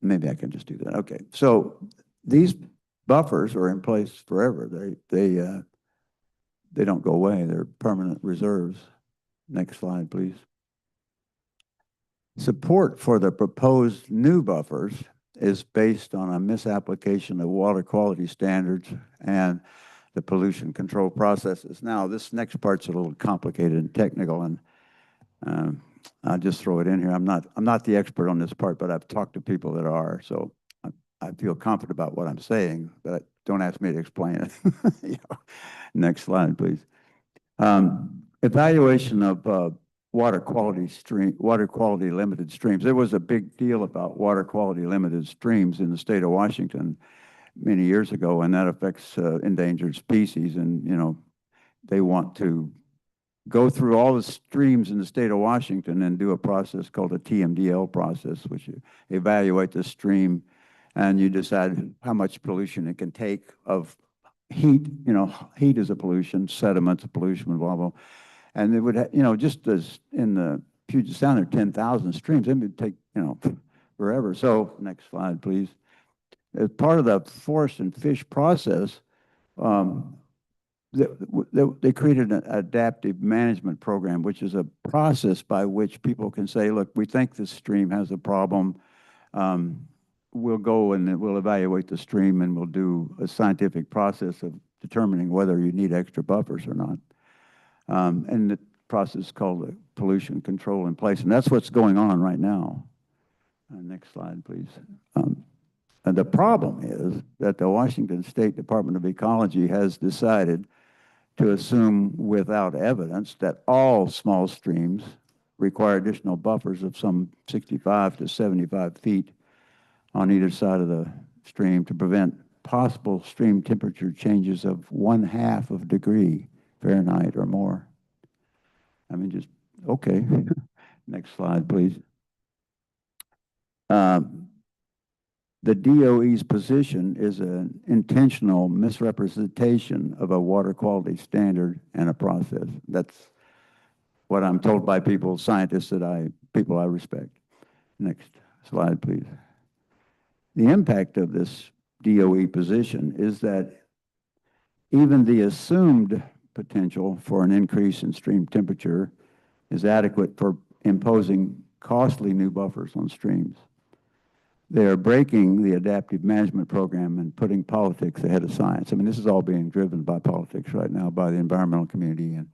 Maybe I can just do that. Okay, so these buffers are in place forever. They don't go away. They're permanent reserves. Next slide, please. Support for the proposed new buffers is based on a misapplication of water quality standards and the pollution control processes. Now, this next part's a little complicated and technical, and I'll just throw it in here. I'm not the expert on this part, but I've talked to people that are, so I feel confident about what I'm saying, but don't ask me to explain it. You know. Next slide, please. Evaluation of water quality limited streams. There was a big deal about water quality limited streams in the state of Washington many years ago, and that affects endangered species. And, you know, they want to go through all the streams in the state of Washington and do a process called a TMDL process, which you evaluate the stream and you decide how much pollution it can take of heat. You know, heat is a pollution, sediments a pollution, blah, blah. And it would, you know, just as in the Puget Sound, there are 10,000 streams. It would take, you know, forever. So next slide, please. As part of the forest and fish process, they created an adaptive management program, which is a process by which people can say, look, we think this stream has a problem. We'll go and we'll evaluate the stream and we'll do a scientific process of determining whether you need extra buffers or not. And the process is called pollution control in place. And that's what's going on right now. Next slide, please. And the problem is that the Washington State Department of Ecology has decided to assume without evidence that all small streams require additional buffers of some 65 to 75 feet on either side of the stream to prevent possible stream temperature changes of 1/2 of a degree Fahrenheit or more. I mean, just, okay. Next slide, please. The DOE's position is an intentional misrepresentation of a water quality standard and a process. That's what I'm told by people, scientists people I respect. Next slide, please. The impact of this DOE position is that even the assumed potential for an increase in stream temperature is adequate for imposing costly new buffers on streams. They are breaking the adaptive management program and putting politics ahead of science. I mean, this is all being driven by politics right now, by the environmental community and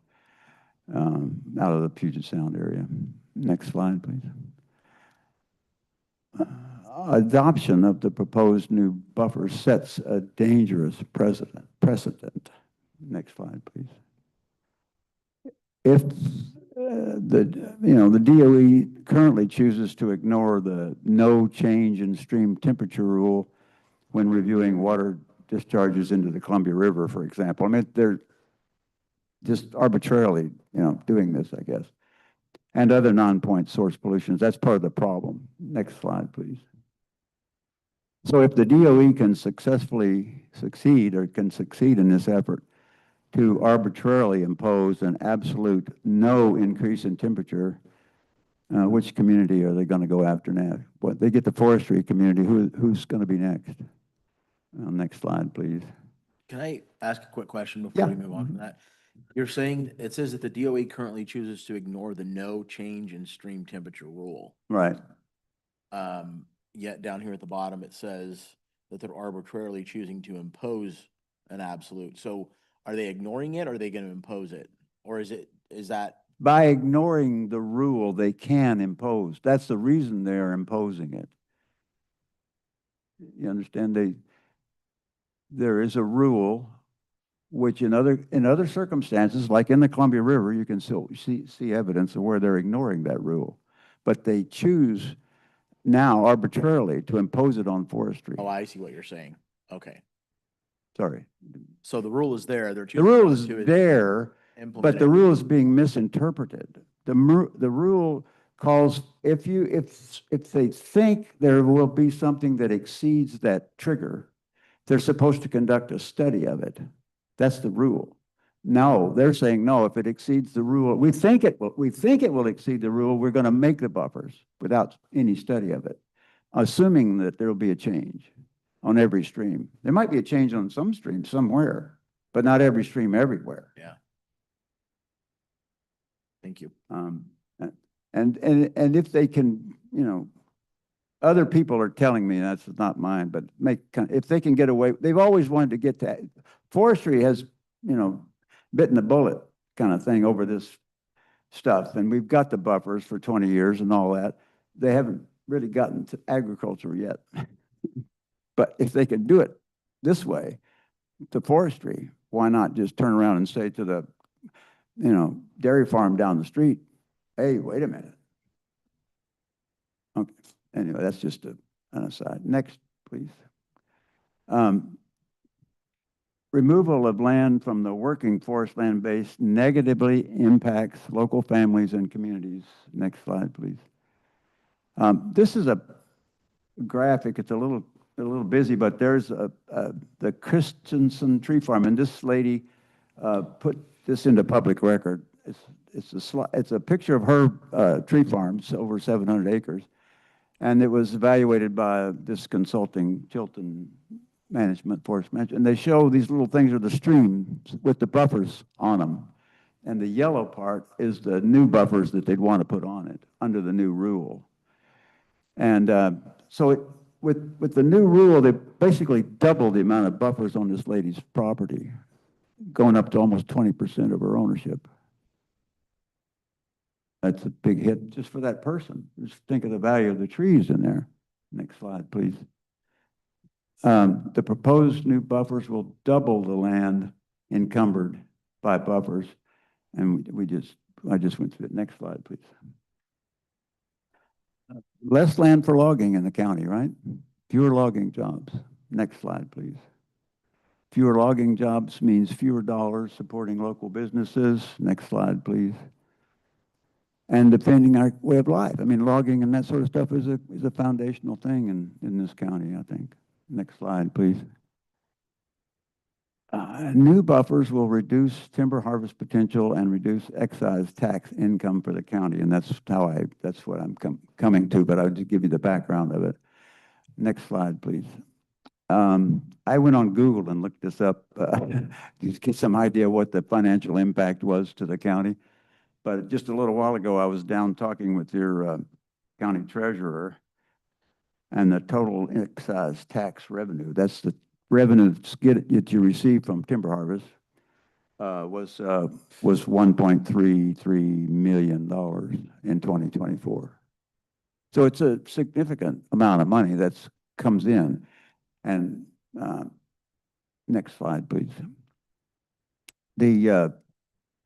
out of the Puget Sound area. Next slide, please. Adoption of the proposed new buffer sets a dangerous precedent. Next slide, please. If the DOE currently chooses to ignore the no change in stream temperature rule when reviewing water discharges into the Columbia River, for example. I mean, they're just arbitrarily, doing this, I guess. And other non-point source pollutions. That's part of the problem. Next slide, please. So if the DOE can successfully succeed in this effort to arbitrarily impose an absolute no increase in temperature, which community are they going to go after next? What, they get the forestry community. Who's going to be next? Next slide, please. Can I ask a quick question before we move on from that? You're saying, it says that the DOE currently chooses to ignore the no change in stream temperature rule. Right. Yet down here at the bottom, it says that they're arbitrarily choosing to impose an absolute. So are they ignoring it, or are they going to impose it? Or is that? By ignoring the rule, they can impose. That's the reason they are imposing it. You understand? There is a rule which in other circumstances, like in the Columbia River, you can still see evidence of where they're ignoring that rule. But they choose now arbitrarily to impose it on forestry. Oh, I see what you're saying. Okay. Sorry. So the rule is there. They're The rule is there, but the rule is being misinterpreted. The rule calls, if they think there will be something that exceeds that trigger, they're supposed to conduct a study of it. That's the rule. No, they're saying, no, if it exceeds the rule, we think it will exceed the rule, we're going to make the buffers without any study of it, assuming that there will be a change on every stream. There might be a change on some streams somewhere, but not every stream everywhere. Yeah. Thank you. And if they can, other people are telling me, that's not mine, but if they can get away, they've always wanted to get to, forestry has, bitten the bullet kind of thing over this stuff. And we've got the buffers for 20 years and all that. They haven't really gotten to agriculture yet. But if they could do it this way, to forestry, why not just turn around and say to the, dairy farm down the street, hey, wait a minute. Okay. Anyway, that's just an aside. Next, please. Removal of land from the working forest land base negatively impacts local families and communities. Next slide, please. This is a graphic. It's a little busy, but there's the Christensen Tree Farm, and this lady put this into public record. It's a picture of her tree farms, over 700 acres, and it was evaluated by this consulting Chilton Forest Management, and they show these little things are the streams with the buffers on them, and the yellow part is the new buffers that they'd want to put on it under the new rule. And so with the new rule, they basically doubled the amount of buffers on this lady's property, going up to almost 20% of her ownership. That's a big hit just for that person. Just think of the value of the trees in there. Next slide, please. The proposed new buffers will double the land encumbered by buffers. And I just went through it. Next slide, please. Less land for logging in the county, right? Fewer logging jobs. Next slide, please. Fewer logging jobs means fewer dollars supporting local businesses. Next slide, please. And defending our way of life. I mean, logging and that sort of stuff is a foundational thing in this county, I think. Next slide, please. New buffers will reduce timber harvest potential and reduce excise tax income for the county, and that's what I'm coming to, but I'll just give you the background of it. Next slide, please. I went on Google and looked this up to get some idea what the financial impact was to the county. But just a little while ago, I was down talking with your county treasurer, and the total excise tax revenue, that's the revenue that you receive from timber harvest, was $1.33 million in 2024. So it's a significant amount of money that comes in. And next slide, please.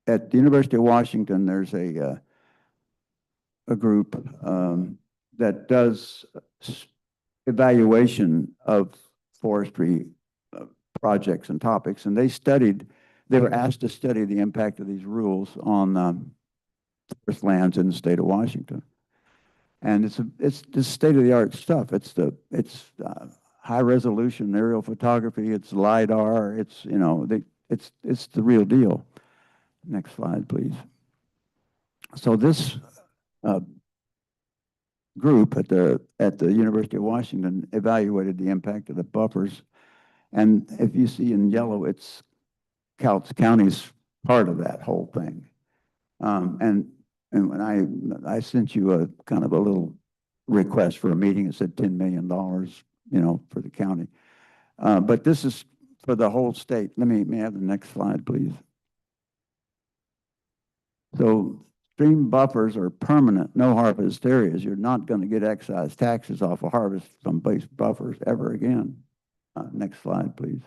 At the University of Washington, there's a group that does evaluation of forestry projects and topics, and they were asked to study the impact of these rules on forest lands in the state of Washington. And it's just state-of-the-art stuff. It's high-resolution aerial photography. It's LiDAR. It's the real deal. Next slide, please. So this group at the University of Washington evaluated the impact of the buffers, and if you see in yellow, it's Cowlitz County's part of that whole thing. And when I sent you a kind of a little request for a meeting, it said $10 million, for the county. But this is for the whole state. May I have the next slide, please? So stream buffers are permanent, no harvest areas. You're not going to get excise taxes off of harvest from base buffers ever again. Next slide, please.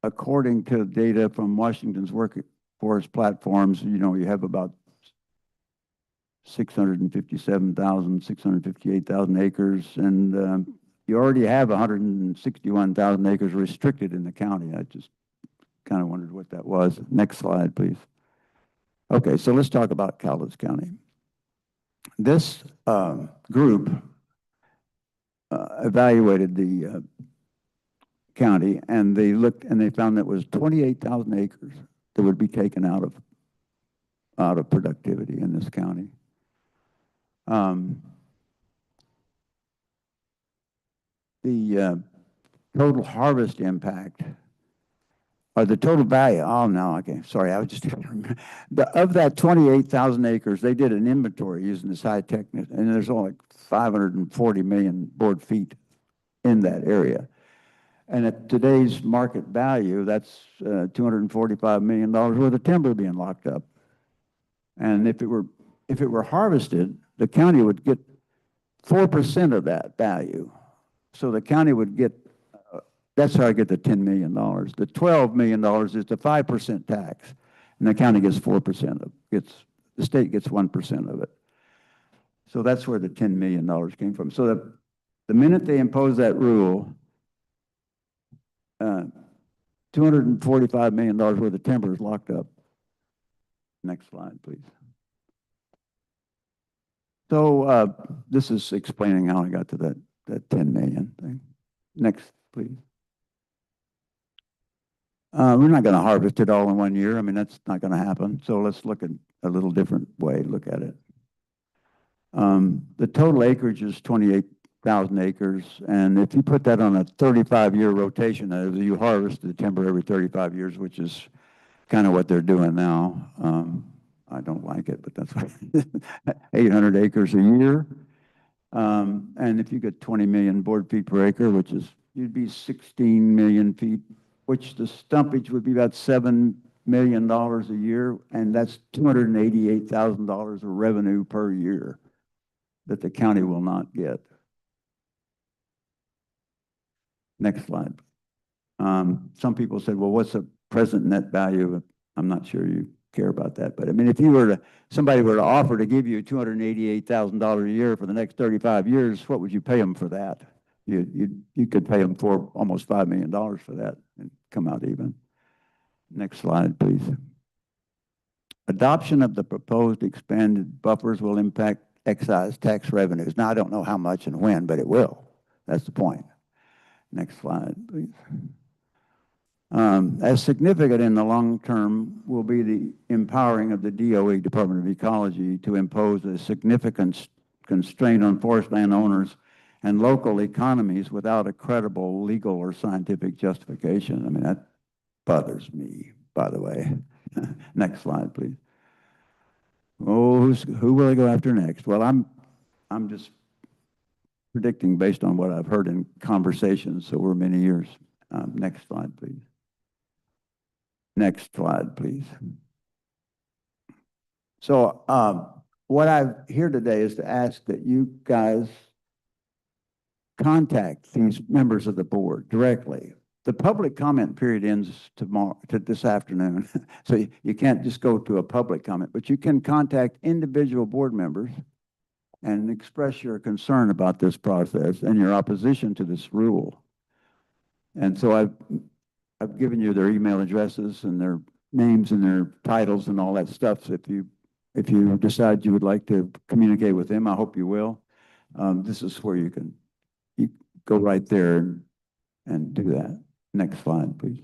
According to data from Washington's workforce platforms, you have about 657,000, 658,000 acres, and you already have 161,000 acres restricted in the county. I just kind of wondered what that was. Next slide, please. Okay, so let's talk about Cowlitz County. This group evaluated the county, and they looked and they found that it was 28,000 acres that would be taken out of productivity in this county. The total harvest impact, or the total value, oh no, okay, sorry, I was just of that 28,000 acres, they did an inventory using this high tech, and there's only 540 million board feet in that area. And at today's market value, that's $245 million worth of timber being locked up. And if it were harvested, the county would get 4% of that value. So the county would get, that's how I get the $10 million. The $12 million is the 5% tax, and the county gets 4% the state gets 1% of it. So that's where the $10 million came from. So the minute they imposed that rule, $245 million worth of timber is locked up. Next slide, please. So this is explaining how I got to that 10 million thing. Next, please. We're not going to harvest it all in 1 year. I mean, that's not going to happen. So let's look at a little different way to look at it. The total acreage is 28,000 acres. And if you put that on a 35-year rotation, you harvest the timber every 35 years, which is kind of what they're doing now. I don't like it, but that's what 800 acres a year. And if you get 20 million board feet per acre, you'd be 16 million feet, which the stumpage would be about $7 million a year, and that's $288,000 of revenue per year that the county will not get. Next slide. Some people said, well, what's the present net value? I'm not sure you care about that, but I mean, if you were to, somebody were to offer to give you $288,000 a year for the next 35 years, what would you pay them for that? You could pay them for almost $5 million for that and come out even. Next slide, please. Adoption of the proposed expanded buffers will impact excise tax revenues. Now, I don't know how much and when, but it will. That's the point. Next slide, please. As significant in the long term will be the empowering of the DOE, Department of Ecology, to impose a significant constraint on forest land owners and local economies without a credible legal or scientific justification. I mean, that bothers me, by the way. Next slide, please. Oh, who will I go after next? Well, I'm just predicting based on what I've heard in conversations over many years. Next slide, please. Next slide, please. So what I'm here today is to ask that you guys contact these members of the board directly. The public comment period ends this afternoon, so you can't just go to a public comment, but you can contact individual board members and express your concern about this process and your opposition to this rule. And so I've given you their email addresses and their names and their titles and all that stuff. So if you decide you would like to communicate with them, I hope you will. This is where you go right there and do that. Next slide, please.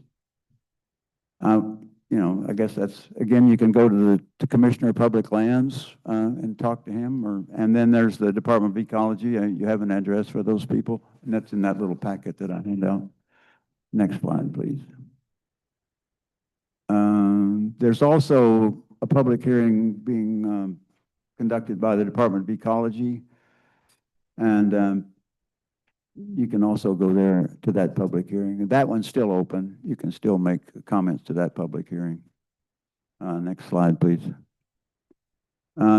I guess that's, again, you can go to the Commissioner of Public Lands and talk to him, and then there's the Department of Ecology. You have an address for those people, and that's in that little packet that I hand out. Next slide, please. There's also a public hearing being conducted by the Department of Ecology, and you can also go there to that public hearing. That one's still open. You can still make comments to that public hearing. Next slide, please.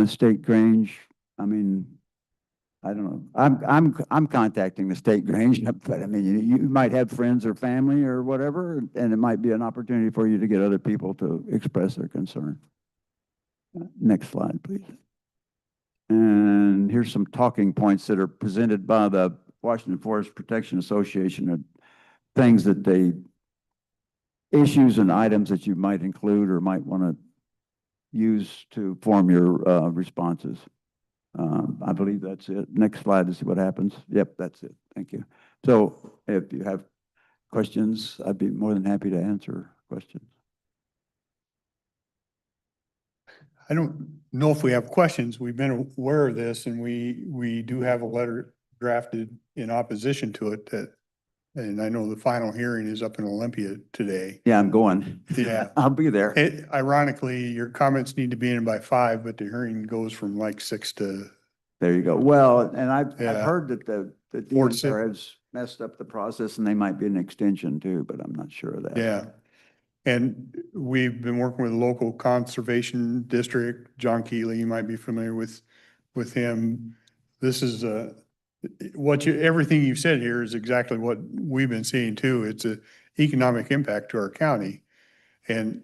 State Grange. I mean, I don't know. I'm contacting the State Grange, but I mean, you might have friends or family or whatever, and it might be an opportunity for you to get other people to express their concern. Next slide, please. And here's some talking points that are presented by the Washington Forest Protection Association of things that issues and items that you might include or might want to use to form your responses. I believe that's it. Next slide to see what happens. Yep, that's it. Thank you. So if you have questions, I'd be more than happy to answer questions. I don't know if we have questions. We've been aware of this, and we do have a letter drafted in opposition to it and I know the final hearing is up in Olympia today. Yeah, I'm going. Yeah. I'll be there. Ironically, your comments need to be in by 5, but the hearing goes from like 6 to. There you go. Well, and I've Yeah. heard that the 4 to 6. DNR has messed up the process, and they might be an extension too, but I'm not sure of that. Yeah. And we've been working with the local conservation district. John Keeley, you might be familiar with him. This is everything you've said here is exactly what we've been seeing too. It's a economic impact to our county and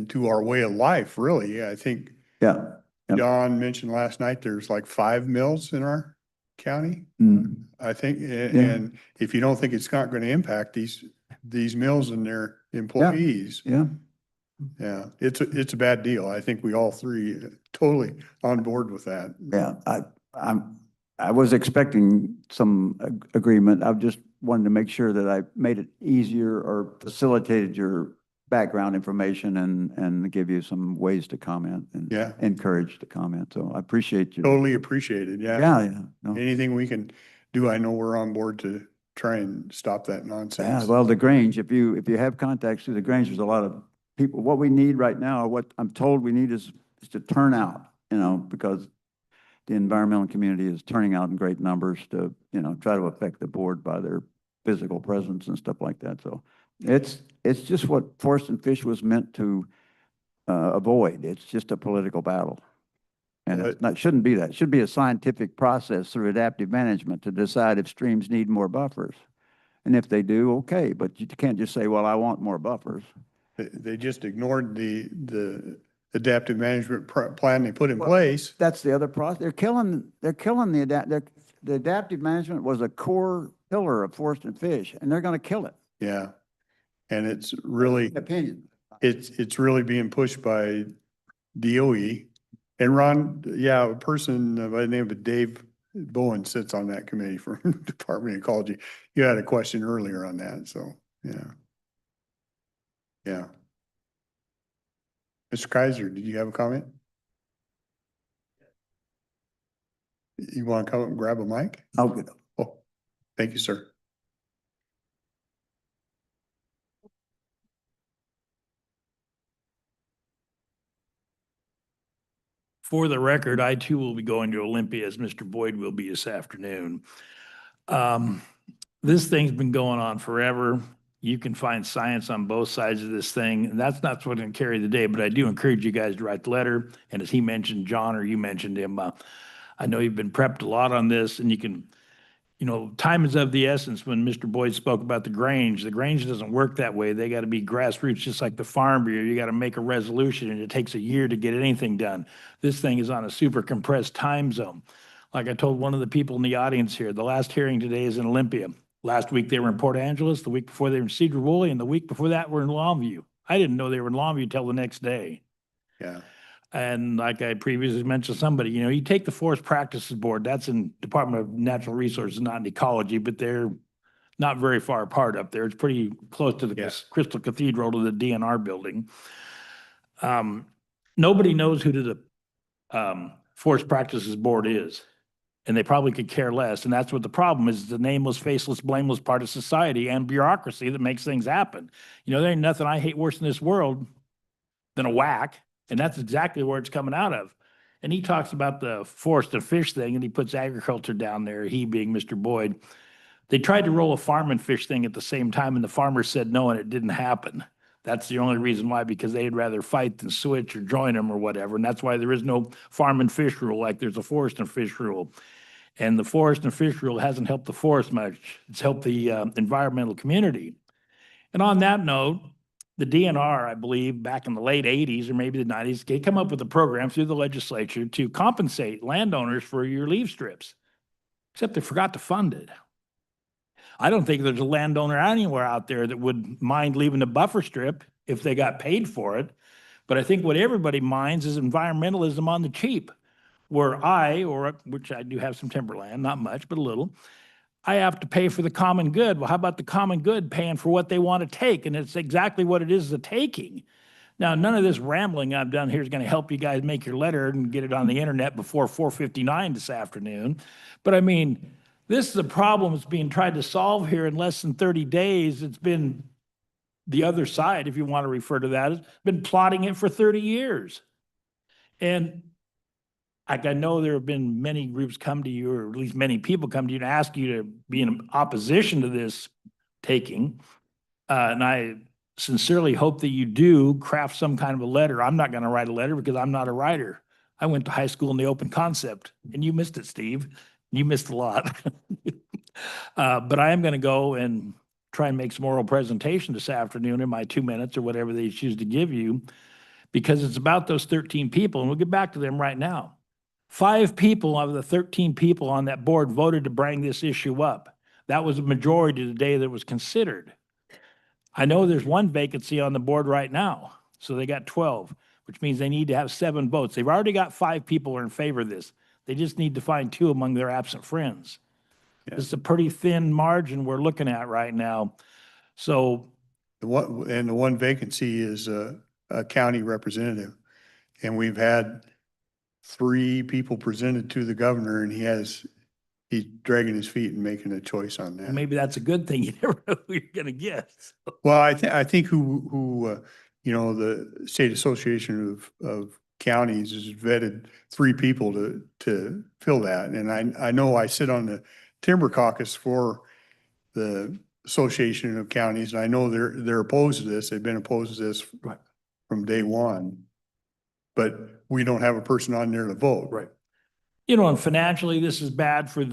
to our way of life, really. I think Yeah. Yep. John mentioned last night, there's like 5 mills in our county. Mm. I think, and if you don't think it's not going to impact these mills and their employees. Yeah. Yeah, it's a bad deal. I think we all three totally on board with that. Yeah. I was expecting some agreement. I just wanted to make sure that I made it easier or facilitated your background information and give you some ways to comment and encourage to comment. So I appreciate you. Totally appreciated. Yeah. Yeah. No. Anything we can do, I know we're on board to try and stop that nonsense. Yeah. Well, the Grange, if you have contacts through the Grange, there's a lot of people. What we need right now, or what I'm told we need is to turn out, because the environmental community is turning out in great numbers to, try to affect the board by their physical presence and stuff like that. So it's just what Forest and Fish was meant to avoid. It's just a political battle. And it shouldn't be that. It should be a scientific process through adaptive management to decide if streams need more buffers. And if they do, okay, but you can't just say, well, I want more buffers. They just ignored the adaptive management plan they put in Well, place. That's the other process. They're killing the adaptive management was a core pillar of forest and fish, and they're going to kill it. Yeah. And it's really, Opinion. it's really being pushed by DOE. And Ron, yeah, a person by the name of Dave Bowen sits on that committee for Department of Ecology. You had a question earlier on that, so, yeah. Yeah. Mr. Kaiser, did you have a comment? You want to come up and grab a mic? I'll get them. Oh, thank you, sir. For the record, I too will be going to Olympia, as Mr. Boyd will be this afternoon. This thing's been going on forever. You can find science on both sides of this thing, and that's not what's going to carry the day, but I do encourage you guys to write the letter. And as he mentioned, John, or you mentioned him, I know you've been prepped a lot on this, and you can, time is of the essence. When Mr. Boyd spoke about the Grange doesn't work that way. They got to be grassroots, just like the Farm Bureau. You got to make a resolution, and it takes a year to get anything done. This thing is on a super compressed time zone. Like I told one of the people in the audience here, the last hearing today is in Olympia. Last week they were in Port Angeles, the week before they were in Cedar Woolley, and the week before that were in Longview. I didn't know they were in Longview till the next day. Yeah. And like I previously mentioned to somebody, you take the Forest Practices Board, that's in Department of Natural Resources, not in ecology, but they're not very far apart up there. It's pretty close to the Crystal Cathedral, to the DNR building. Nobody knows who the Forest Practices Board is, and they probably could care less. And that's what the problem is, the nameless, faceless, blameless part of society and bureaucracy that makes things happen. There ain't nothing I hate worse in this world than a whack. And that's exactly where it's coming out of. And he talks about the forest and fish thing, and he puts agriculture down there, he being Mr. Boyd. They tried to roll a farm and fish thing at the same time, and the farmers said no, and it didn't happen. That's the only reason why, because they'd rather fight than switch or join them or whatever. And that's why there is no farm and fish rule like there's a forest and fish rule. And the forest and fish rule hasn't helped the forest much. It's helped the environmental community. And on that note, the DNR, I believe, back in the late 80s or maybe the 90s, they come up with a program through the legislature to compensate landowners for your leaf strips, except they forgot to fund it. I don't think there's a landowner anywhere out there that would mind leaving a buffer strip if they got paid for it. But I think what everybody minds is environmentalism on the cheap, where which I do have some timberland, not much, but a little, I have to pay for the common good. Well, how about the common good paying for what they want to take? And it's exactly what it is, the taking. Now, none of this rambling I've done here is going to help you guys make your letter and get it on the internet before 4:59 this afternoon. But I mean, this is a problem that's being tried to solve here in less than 30 days. It's been the other side, if you want to refer to that, has been plotting it for 30 years. And I know there have been many groups come to you, or at least many people come to you and ask you to be in opposition to this taking. And I sincerely hope that you do craft some kind of a letter. I'm not going to write a letter because I'm not a writer. I went to high school in the open concept, and you missed it, Steve. You missed a lot. But I am going to go and try and make some oral presentation this afternoon in my 2 minutes or whatever they choose to give you, because it's about those 13 people, and we'll get back to them right now. 5 people of the 13 people on that board voted to bring this issue up. That was a majority the day that it was considered. I know there's 1 vacancy on the board right now, so they got 12, which means they need to have 7 votes. They've already got 5 people who are in favor of this. They just need to find 2 among their absent friends. Yeah. This is a pretty thin margin we're looking at right now. So the one vacancy is a county representative, and we've had 3 people presented to the governor, and he's dragging his feet and making a choice on that. Maybe that's a good thing. You never know who you're going to get. So. Well, I think who the State Association of Counties has vetted 3 people to fill that, and I know I sit on the Timber Caucus for the Association of Counties, and I know they're opposed to this. They've been opposed to this from day one. But we don't have a person on there to vote. Right. And financially, this is bad for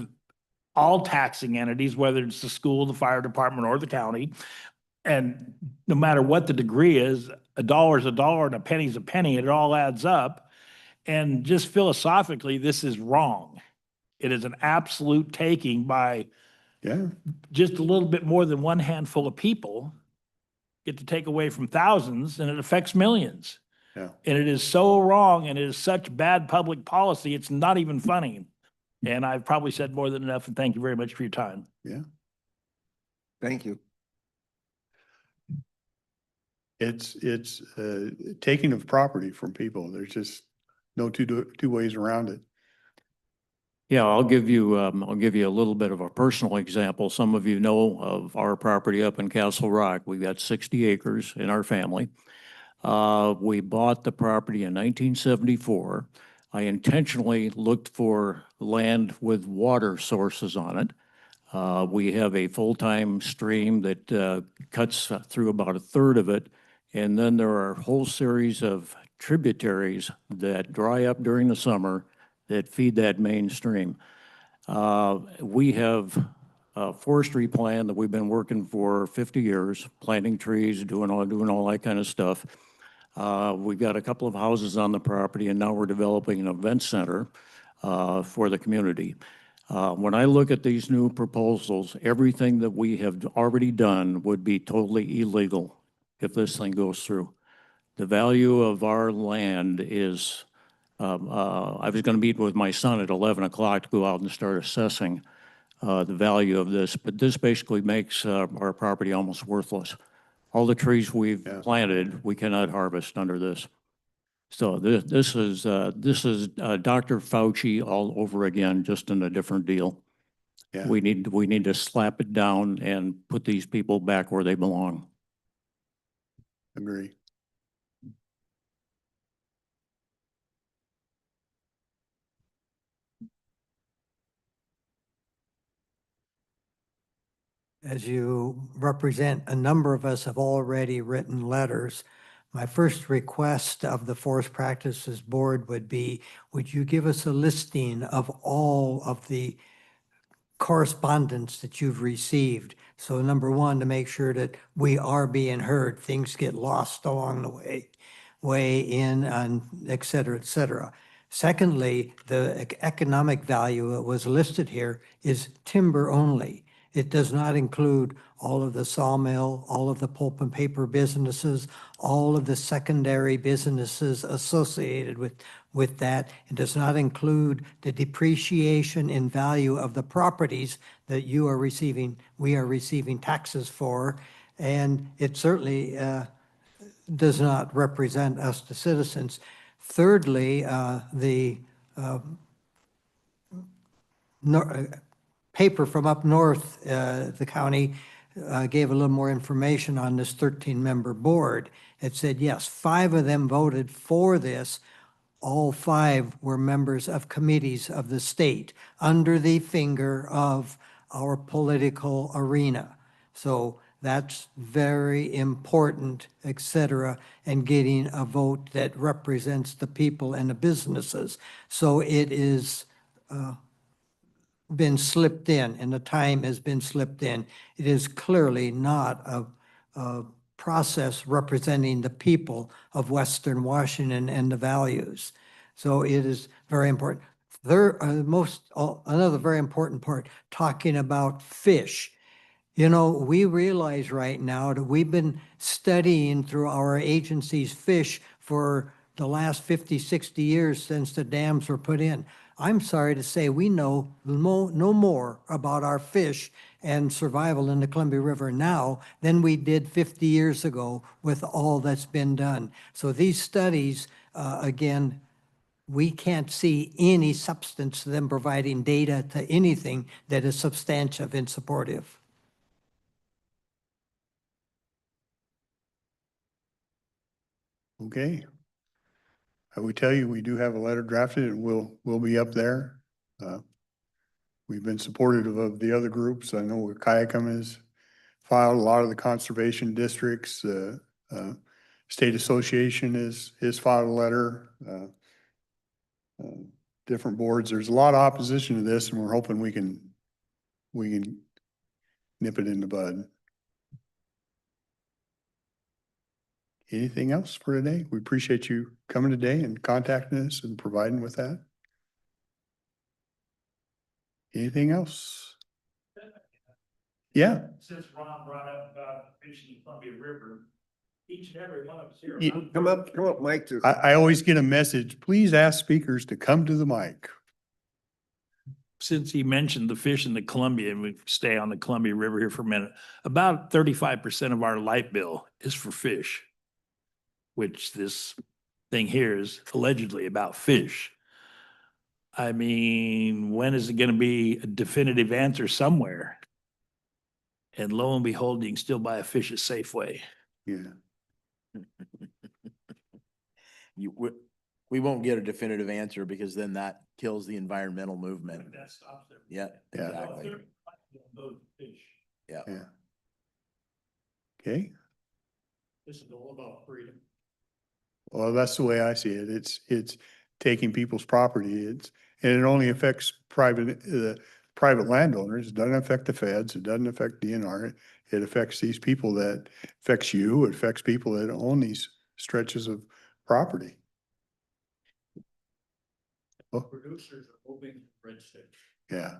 all taxing entities, whether it's the school, the fire department, or the county. And no matter what the degree is, a dollar is a dollar and a penny is a penny. It all adds up. And just philosophically, this is wrong. It is an absolute taking by Yeah, just a little bit more than one handful of people get to take away from thousands, and it affects millions. yeah. And it is so wrong, and it is such bad public policy, it's not even funny. And I've probably said more than enough, and thank you very much for your time. Yeah. Thank you. It's taking of property from people. There's just no two ways around it. Yeah, I'll give you a little bit of a personal example. Some of you know of our property up in Castle Rock. We've got 60 acres in our family. We bought the property in 1974. I intentionally looked for land with water sources on it. We have a full-time stream that cuts through about a third of it. And then there are a whole series of tributaries that dry up during the summer that feed that main stream. We have a forestry plan that we've been working for 50 years, planting trees, doing all that kind of stuff. We've got a couple of houses on the property, and now we're developing an event center for the community. When I look at these new proposals, everything that we have already done would be totally illegal if this thing goes through. The value of our land is, I was going to meet with my son at 11 o'clock to go out and start assessing the value of this, but this basically makes our property almost worthless. All the trees we've planted, we cannot harvest under this. So this is Dr. Fauci all over again, just in a different deal. Yeah. We need to slap it down and put these people back where they belong. Agree. As you represent, a number of us have already written letters. My first request of the Forest Practices Board would be, would you give us a listing of all of the correspondence that you've received? So number one, to make sure that we are being heard, things get lost along the way in, and et cetera, et cetera. Secondly, the economic value that was listed here is timber only. It does not include all of the sawmill, all of the pulp and paper businesses, all of the secondary businesses associated with that. It does not include the depreciation in value of the properties that we are receiving taxes for. And it certainly does not represent us, the citizens. Thirdly, the paper from up north, the county gave a little more information on this 13-member board. It said, yes, 5 of them voted for this. All 5 were members of committees of the state under the finger of our political arena. So that's very important, et cetera, and getting a vote that represents the people and the businesses. So it is been slipped in, and the time has been slipped in. It is clearly not a process representing the people of Western Washington and the values. So it is very important. Another very important part, talking about fish. You know, we realize right now that we've been studying through our agency's fish for the last 50, 60 years since the dams were put in. I'm sorry to say we know no more about our fish and survival in the Columbia River now than we did 50 years ago with all that's been done. So these studies, again, we can't see any substance to them providing data to anything that is substantive and supportive. Okay. I will tell you, we do have a letter drafted and we'll be up there. We've been supportive of the other groups. I know Kayakum has filed, a lot of the conservation districts, state association has filed a letter. Different boards. There's a lot of opposition to this, and we're hoping we can we can nip it in the bud. Anything else for today? We appreciate you coming today and contacting us and providing with that. Anything else? Yeah. Since Ron brought up about fishing the Columbia River, each and every one of us here. Yeah. Come up, Mike. I always get a message, please ask speakers to come to the mic. Since he mentioned the fish in the Columbia, and we stay on the Columbia River here for a minute, about 35% of our light bill is for fish, which this thing here is allegedly about fish. I mean, when is it going to be a definitive answer somewhere? And lo and behold, you can still buy a fish at Safeway. Yeah. We won't get a definitive answer because then that kills the environmental movement. That stops there. Yeah, Yeah. exactly. Fish. Yeah. Yeah. Okay. This is all about freedom. Well, that's the way I see it. It's taking people's property. And it only affects private landowners. It doesn't affect the feds. It doesn't affect DNR. It affects these people that affects you. It affects people that own these stretches of property. Oh, Producers are hoping red sticks. yeah.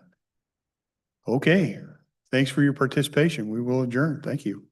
Okay. Thanks for your participation. We will adjourn. Thank you.